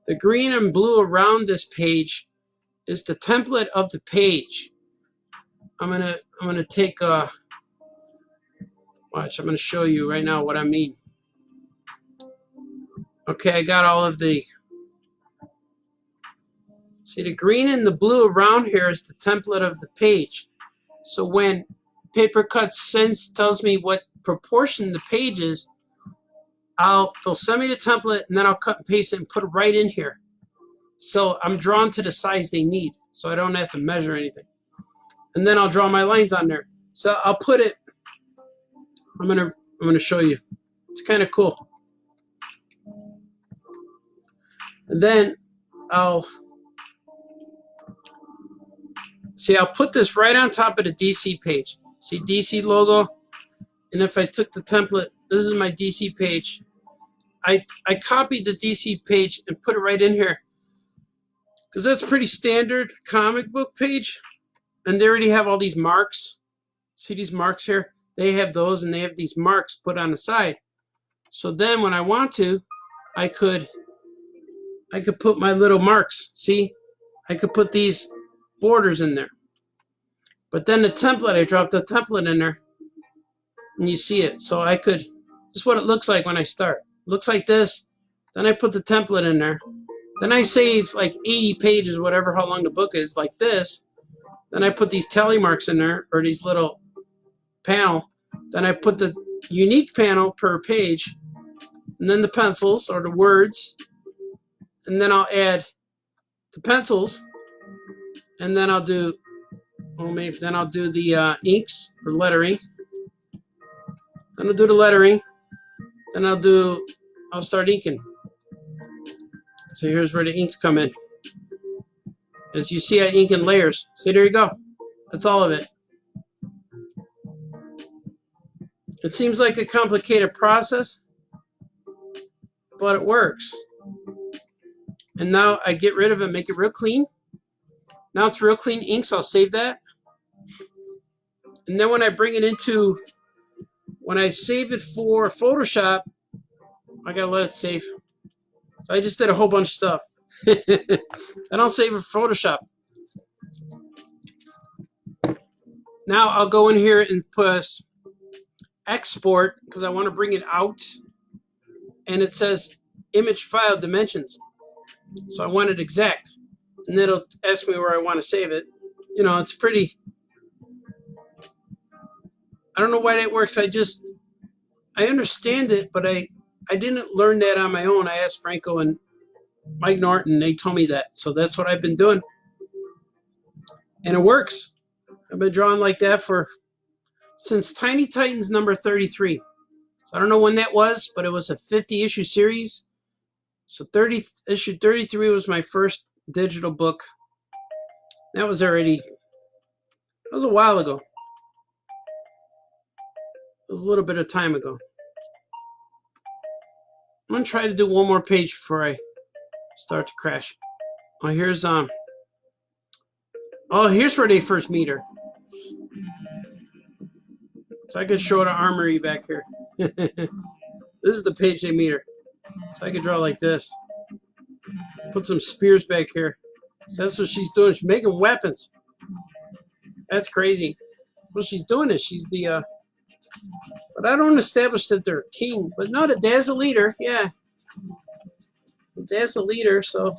and blue around this page is the template of the page. I'm gonna take watch, I'm gonna show you right now what I mean. Okay, I got all of the, see the green and the blue around here is the template of the page. So when Paper Cuts tells me what proportion the page is, they'll send me the template and then I'll cut and paste it and put it right in here. So I'm drawn to the size they need, so I don't have to measure anything. And then I'll draw my lines on there. So I'll put it, I'm gonna show you. It's kind of cool. And then I'll put this right on top of the DC page. See DC logo? And if I took the template, this is my DC page. I copied the DC page and put it right in here because that's a pretty standard comic book page. And they already have all these marks. See these marks here? they have those, and they have these marks put on the side. So then when I want to, I could put my little marks. See, I could put these borders in there. But then the template, I dropped the template in there, and you see it. So I could, this is what it looks like when I start. It looks like this. Then I put the template in there. Then I save like 80 pages, whatever, how long the book is, like this. Then I put these tally marks in there, or these little panel. Then I put the unique panel per page, and then the pencils or the words. And then I'll add the pencils, and then I'll do, well, maybe then I'll do the inks or lettering. Then I'll do the lettering. Then I'll start inking. So here's where the inks come in. As you see, I ink in layers. See, there you go. That's all of it. It seems like a complicated process, but it works. And now I get rid of it, make it real clean. Now it's real clean inks. I'll save that. And then when I bring it into, when I save it for Photoshop, I gotta let it save. So I just did a whole bunch of stuff. I don't save it for Photoshop. Now I'll go in here and press export because I want to bring it out. And it says image file dimensions. So I want it exact. And it'll ask me where I want to save it. You know, it's pretty, I don't know why that works. I understand it, but I didn't learn that on my own. I asked Franco and Mike Norton. They told me that. So that's what I've been doing. And it works. I've been drawing like that since Tiny Titans number 33. So I don't know when that was, but it was a 50-issue series. So issue 33 was my first digital book. That was a while ago. It was a little bit of time ago. I'm going to try to do one more page before I start to crash. Oh, here's where they first meet her. So I could show the armory back here. This is the page they meet her. So I could draw like this. Put some spears back here. So that's what she's doing. She's making weapons. That's crazy. Well, she's doing it. She's the but I don't establish that they're king. But no, the dad's a leader. Yeah. The dad's a leader, so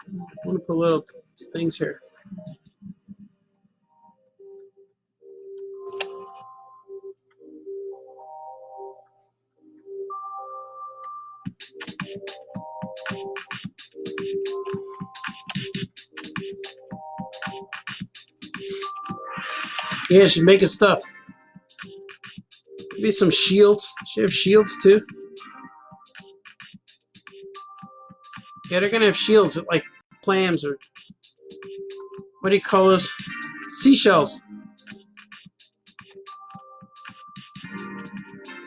I'm gonna put little things here. Yeah, she's making stuff. Maybe some shields. She have shields too. Yeah, they're gonna have shields like clams or what do you call those? Seashells.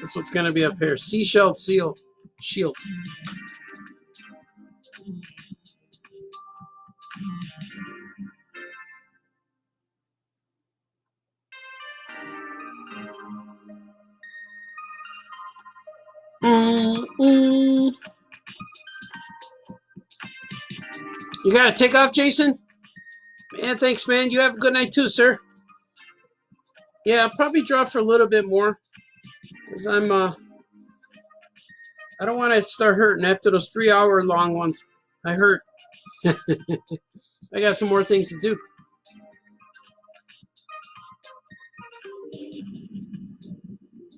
That's what's gonna be up here. Seashell shield. You gotta take off, Jason? Man, thanks, man. You have a good night too, sir. Yeah, I'll probably draw for a little bit more. Because I don't want to start hurting after those 3-hour long ones. I hurt. I got some more things to do.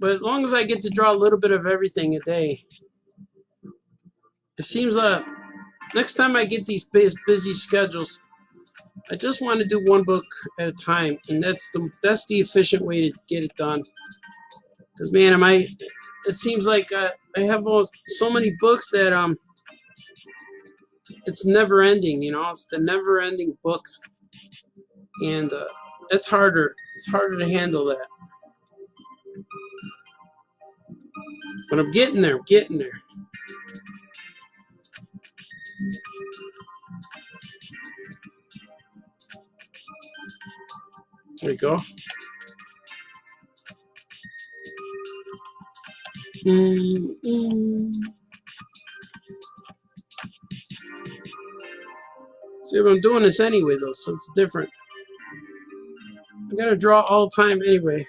But as long as I get to draw a little bit of everything a day, it seems next time I get these busy schedules, I just want to do one book at a time, and that's the efficient way to get it done. Because man, it seems like I have so many books that it's never ending. You know, it's the never ending book, and that's harder. It's harder to handle that. But I'm getting there. I'm getting there. There you go. Mm-mm. See, I'm doing this anyway, though, so it's different. I gotta draw all the time anyway.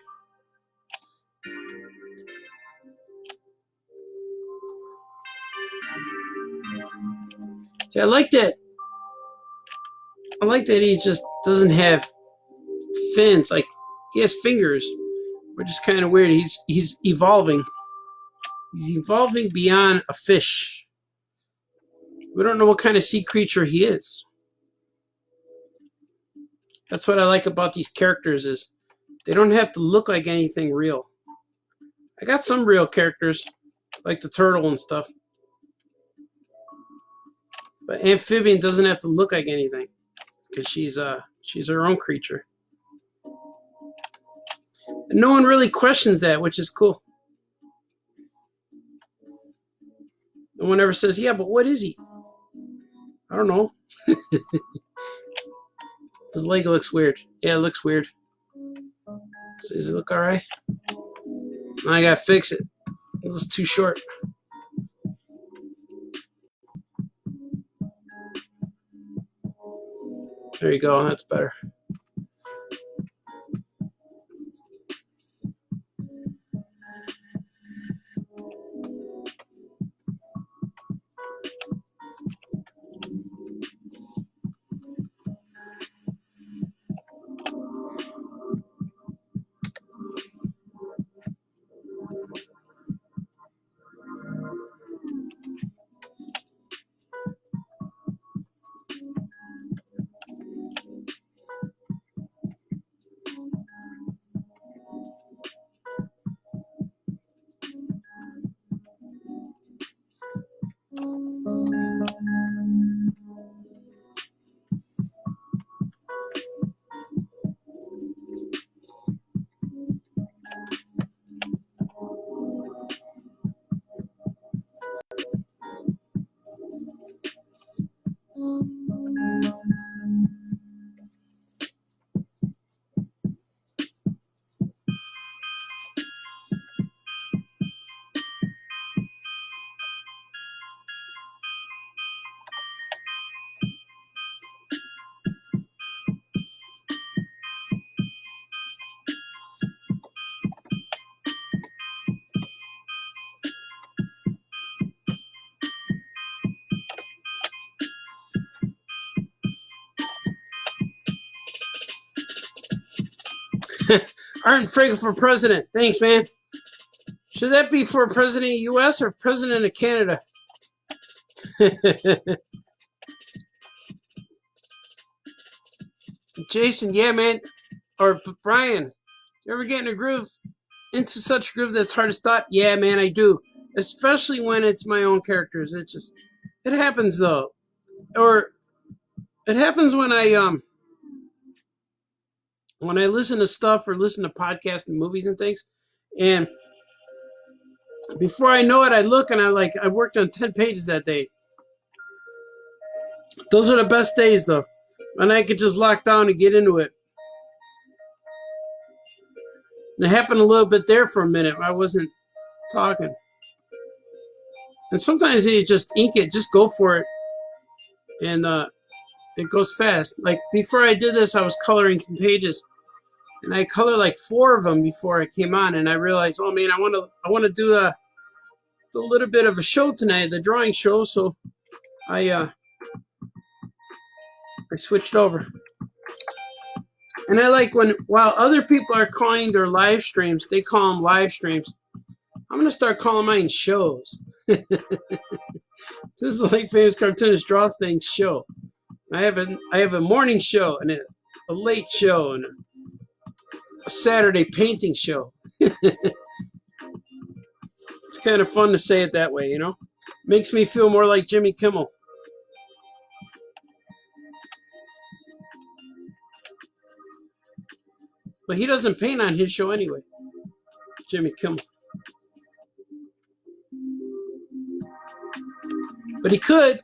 See, I like that. I like that he just doesn't have fins. Like, he has fingers, which is kind of weird. He's evolving. He's evolving beyond a fish. We don't know what kind of sea creature he is. That's what I like about these characters is they don't have to look like anything real. I got some real characters, like the turtle and stuff. But Amphibian doesn't have to look like anything because she's her own creature. And no one really questions that, which is cool. No one ever says, yeah, but what is he? I don't know. His leg looks weird. Yeah, it looks weird. So does it look alright? I gotta fix it. This is too short. There you go. That's better. Arden Frigga for president. Thanks, man. Should that be for president of the U.S. or president of Canada? Jason, yeah, man. Or Brian, you ever get in a groove, into such a groove that's hard to stop? Yeah, man, I do. Especially when it's my own characters. It happens though. Or it happens when I listen to stuff or listen to podcasts and movies and things. And before I know it, I look and I worked on 10 pages that day. Those are the best days though. When I could just lock down and get into it. And it happened a little bit there for a minute. I wasn't talking. And sometimes you just ink it, just go for it. And it goes fast. Like before I did this, I was coloring some pages. And I colored like 4 of them before I came on. And I realized, oh man, I want to do a little bit of a show tonight, the drawing show. So I switched over. And I like while other people are calling their live streams, they call them live streams. I'm going to start calling mine shows. This is like Famous Cartoonist Draws Things show. I have a morning show and a late show and a Saturday painting show. It's kind of fun to say it that way, you know? Makes me feel more like Jimmy Kimmel. But he doesn't paint on his show anyway. Jimmy Kimmel. But he could.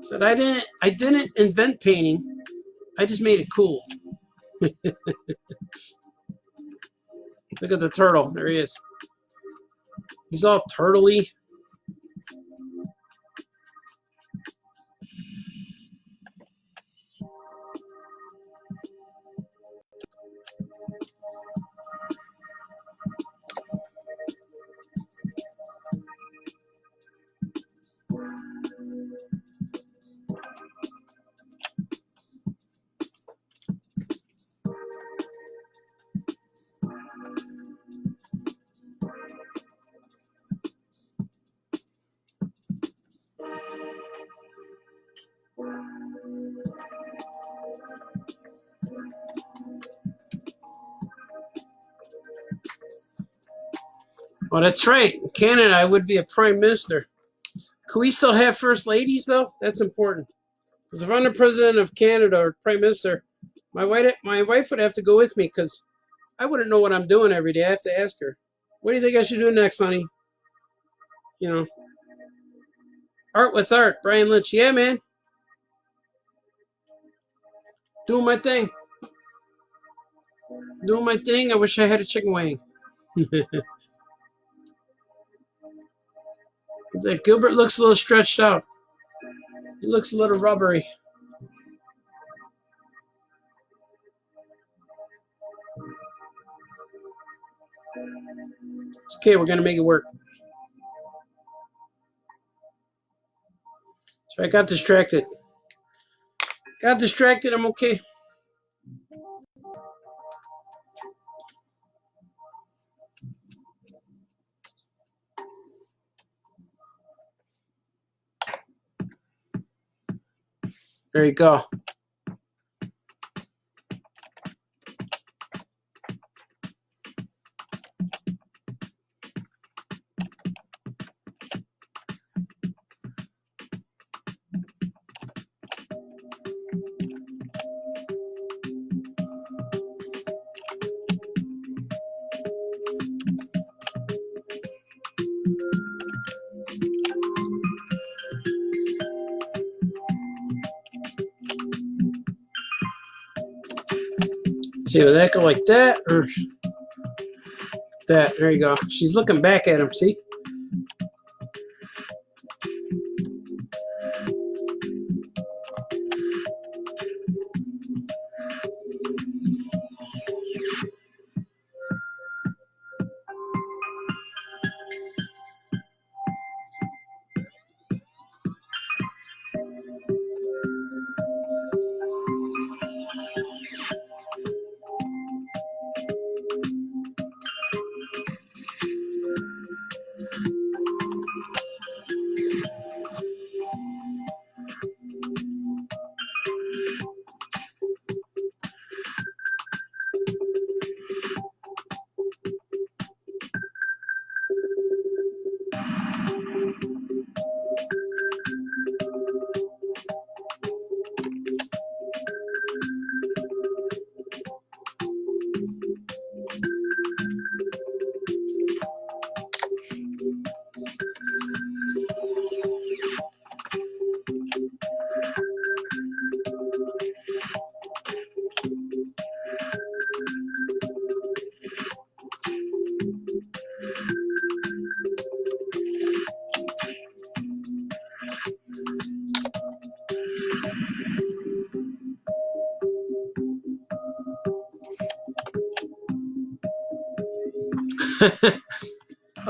Said I didn't invent painting. I just made it cool. Look at the turtle. There he is. He's all turtley. Oh, that's right. In Canada, I would be a prime minister. Could we still have first ladies, though? That's important. Because if I'm the president of Canada or prime minister, my wife would have to go with me because I wouldn't know what I'm doing every day. I have to ask her, what do you think I should do next, honey? You know, art with art. Brian Lynch. Yeah, man. Doing my thing. Doing my thing. I wish I had a chicken wing. It's like Gilbert looks a little stretched out. He looks a little rubbery. It's okay. We're going to make it work. So I got distracted. Got distracted. I'm okay. There you go. See, would that go like that or that? There you go. She's looking back at him. See?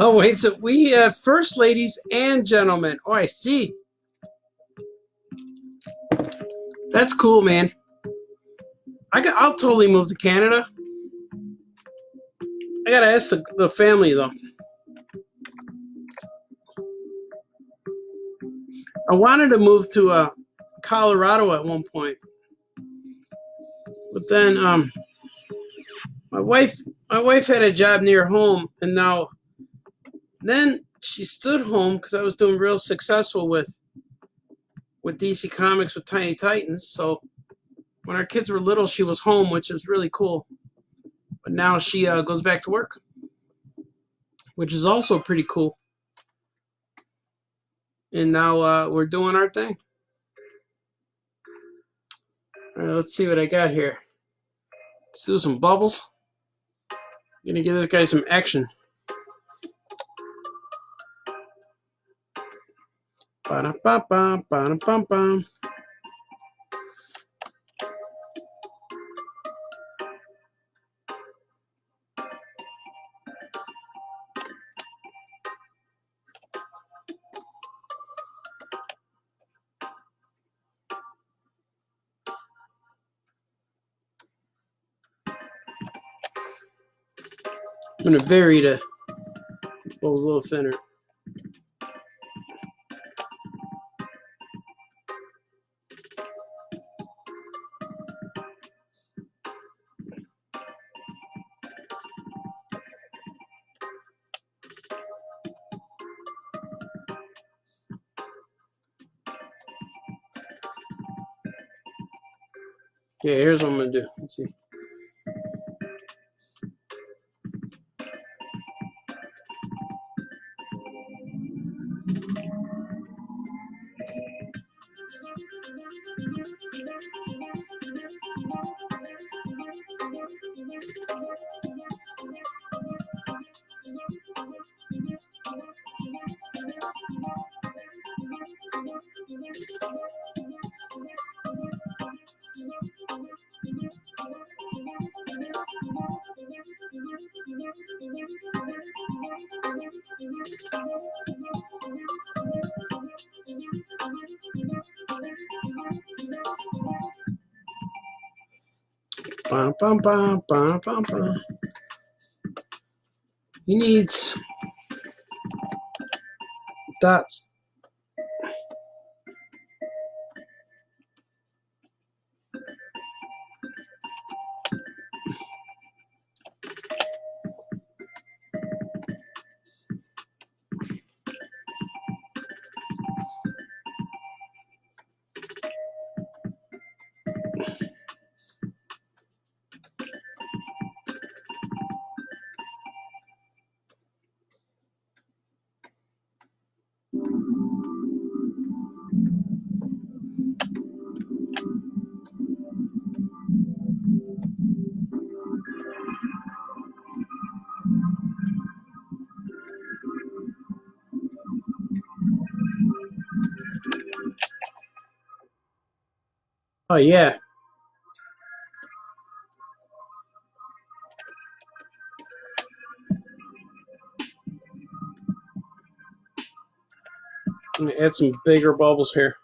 Oh, wait. So we have first ladies and gentlemen. Oh, I see. That's cool, man. I'll totally move to Canada. I gotta ask the family though. I wanted to move to Colorado at one point, but then my wife had a job near home, and then she stood home because I was doing real successful with DC Comics with Tiny Titans. So when our kids were little, she was home, which is really cool. But now she goes back to work, which is also pretty cool. And now we're doing our thing. Alright, let's see what I got here. Let's do some bubbles. I'm gonna give this guy some action. Ba-da-ba-ba, ba-da-bum-bum. I'm gonna vary the bubbles a little thinner. Okay, here's what I'm gonna do. Let's see. Bum, bum, bum, bum, bum, bum. He needs dots. Oh yeah. I'm gonna add some bigger bubbles here.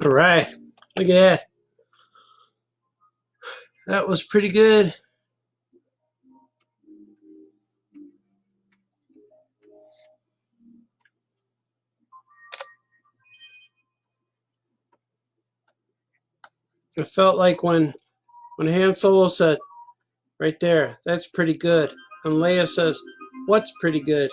All right. Look at that. That was pretty good. It felt like when Han Solo said, right there, that's pretty good. And Leia says, what's pretty good?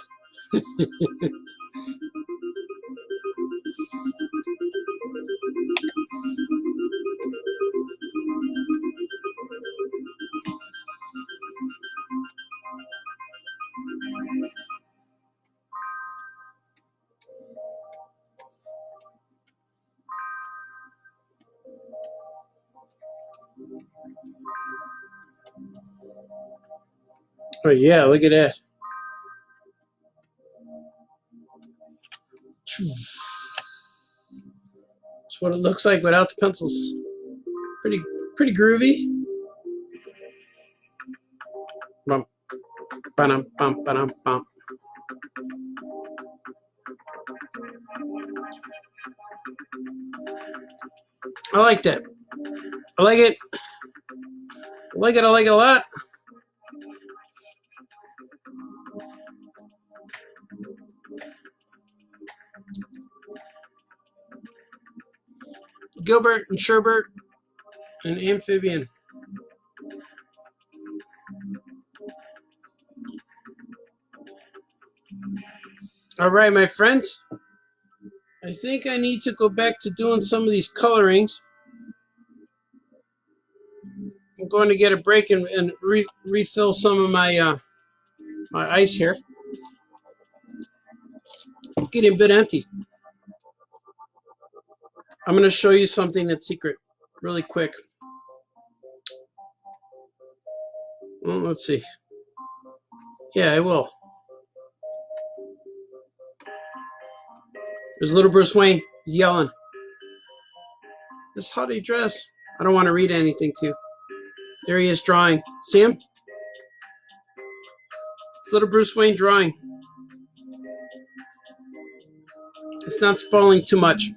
But yeah, look at that. That's what it looks like without the pencils. Pretty groovy. Bum, ba-dum, bum, ba-dum, bum. I like that. I like it. I like it. I like it a lot. Gilbert and Sherbert and Amphibian. All right, my friends. I think I need to go back to doing some of these colorings. I'm going to get a break and refill some of my my ice here. Getting a bit empty. I'm going to show you something that's secret really quick. Well, let's see. Yeah, I will. There's little Bruce Wayne. He's yelling. This is how they dress. I don't want to read anything to you. There he is drawing. See him? It's little Bruce Wayne drawing. It's not spoiling too much.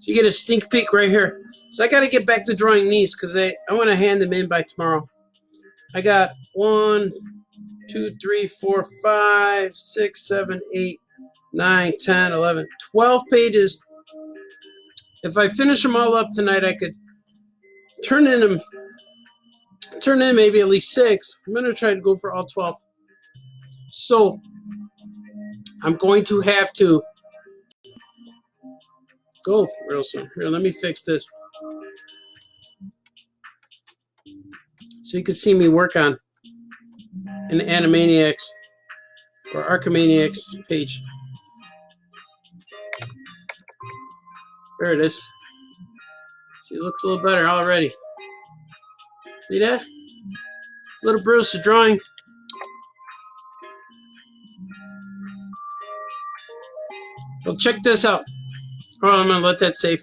So you get a sneak peek right here. So I got to get back to drawing these because I want to hand them in by tomorrow. I got 1, 2, 3, 4, 5, 6, 7, 8, 9, 10, 11, 12 pages. If I finish them all up tonight, I could turn in maybe at least 6. I'm going to try to go for all 12. So I'm going to have to go real soon. Here, let me fix this. So you can see me work on an Animaniacs or Archimaniacs page. There it is. See, it looks a little better already. See that? Little Bruce is drawing. Well, check this out. Oh, I'm going to let that save.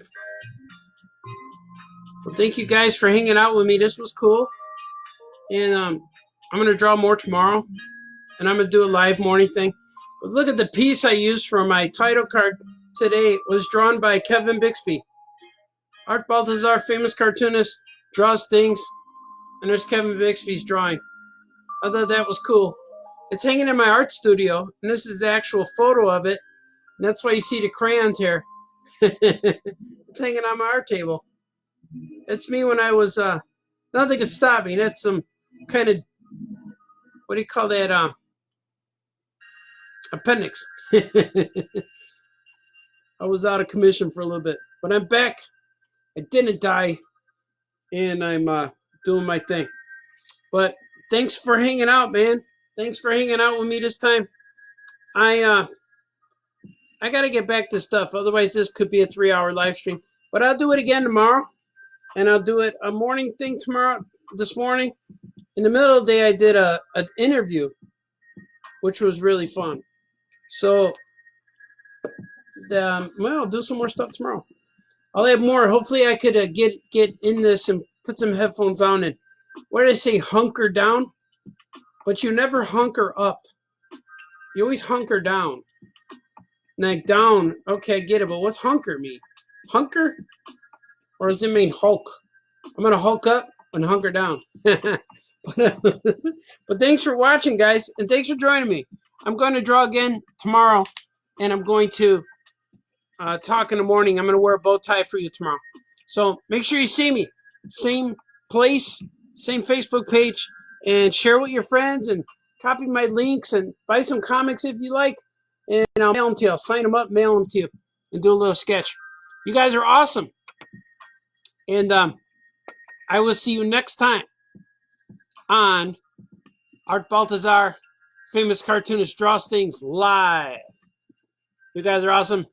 Well, thank you guys for hanging out with me. This was cool. And I'm going to draw more tomorrow. And I'm going to do a live morning thing. But look at the piece I used for my title card today. It was drawn by Kevin Bixby. Art Baltazar, famous cartoonist, draws things. And there's Kevin Bixby's drawing. I thought that was cool. It's hanging in my art studio. And this is the actual photo of it. And that's why you see the crayons here. It's hanging on my art table. It's me when I was, nothing could stop me. That's some kind of, what do you call that, appendix. I was out of commission for a little bit. But I'm back. I didn't die. And I'm doing my thing. But thanks for hanging out, man. Thanks for hanging out with me this time. I got to get back to stuff. Otherwise, this could be a 3-hour live stream. But I'll do it again tomorrow. And I'll do it a morning thing tomorrow. This morning. In the middle of the day, I did an interview, which was really fun. So, well, I'll do some more stuff tomorrow. I'll have more. Hopefully, I could get in this and put some headphones on. And what did I say? Hunker down? But you never hunker up. You always hunker down. Like down, okay, I get it, but what's hunker mean? Hunker? Or does it mean Hulk? I'm going to Hulk up and hunker down. but thanks for watching, guys. And thanks for joining me. I'm going to draw again tomorrow. And I'm going to talk in the morning. I'm going to wear a bow tie for you tomorrow. So make sure you see me. Same place, same Facebook page. And share with your friends. And copy my links. And buy some comics if you like. And I'll mail them to you. I'll sign them up, mail them to you. And do a little sketch. You guys are awesome. And I will see you next time on Art Baltazar, Famous Cartoonist Draws Things Live. You guys are awesome.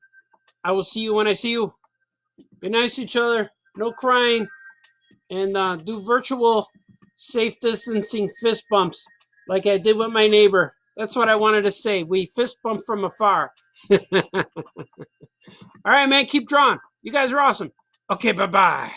I will see you when I see you. Be nice to each other. No crying. And do virtual safe distancing fist bumps like I did with my neighbor. That's what I wanted to say. We fist bump from afar. All right, man. Keep drawing. You guys are awesome. Okay, bye-bye.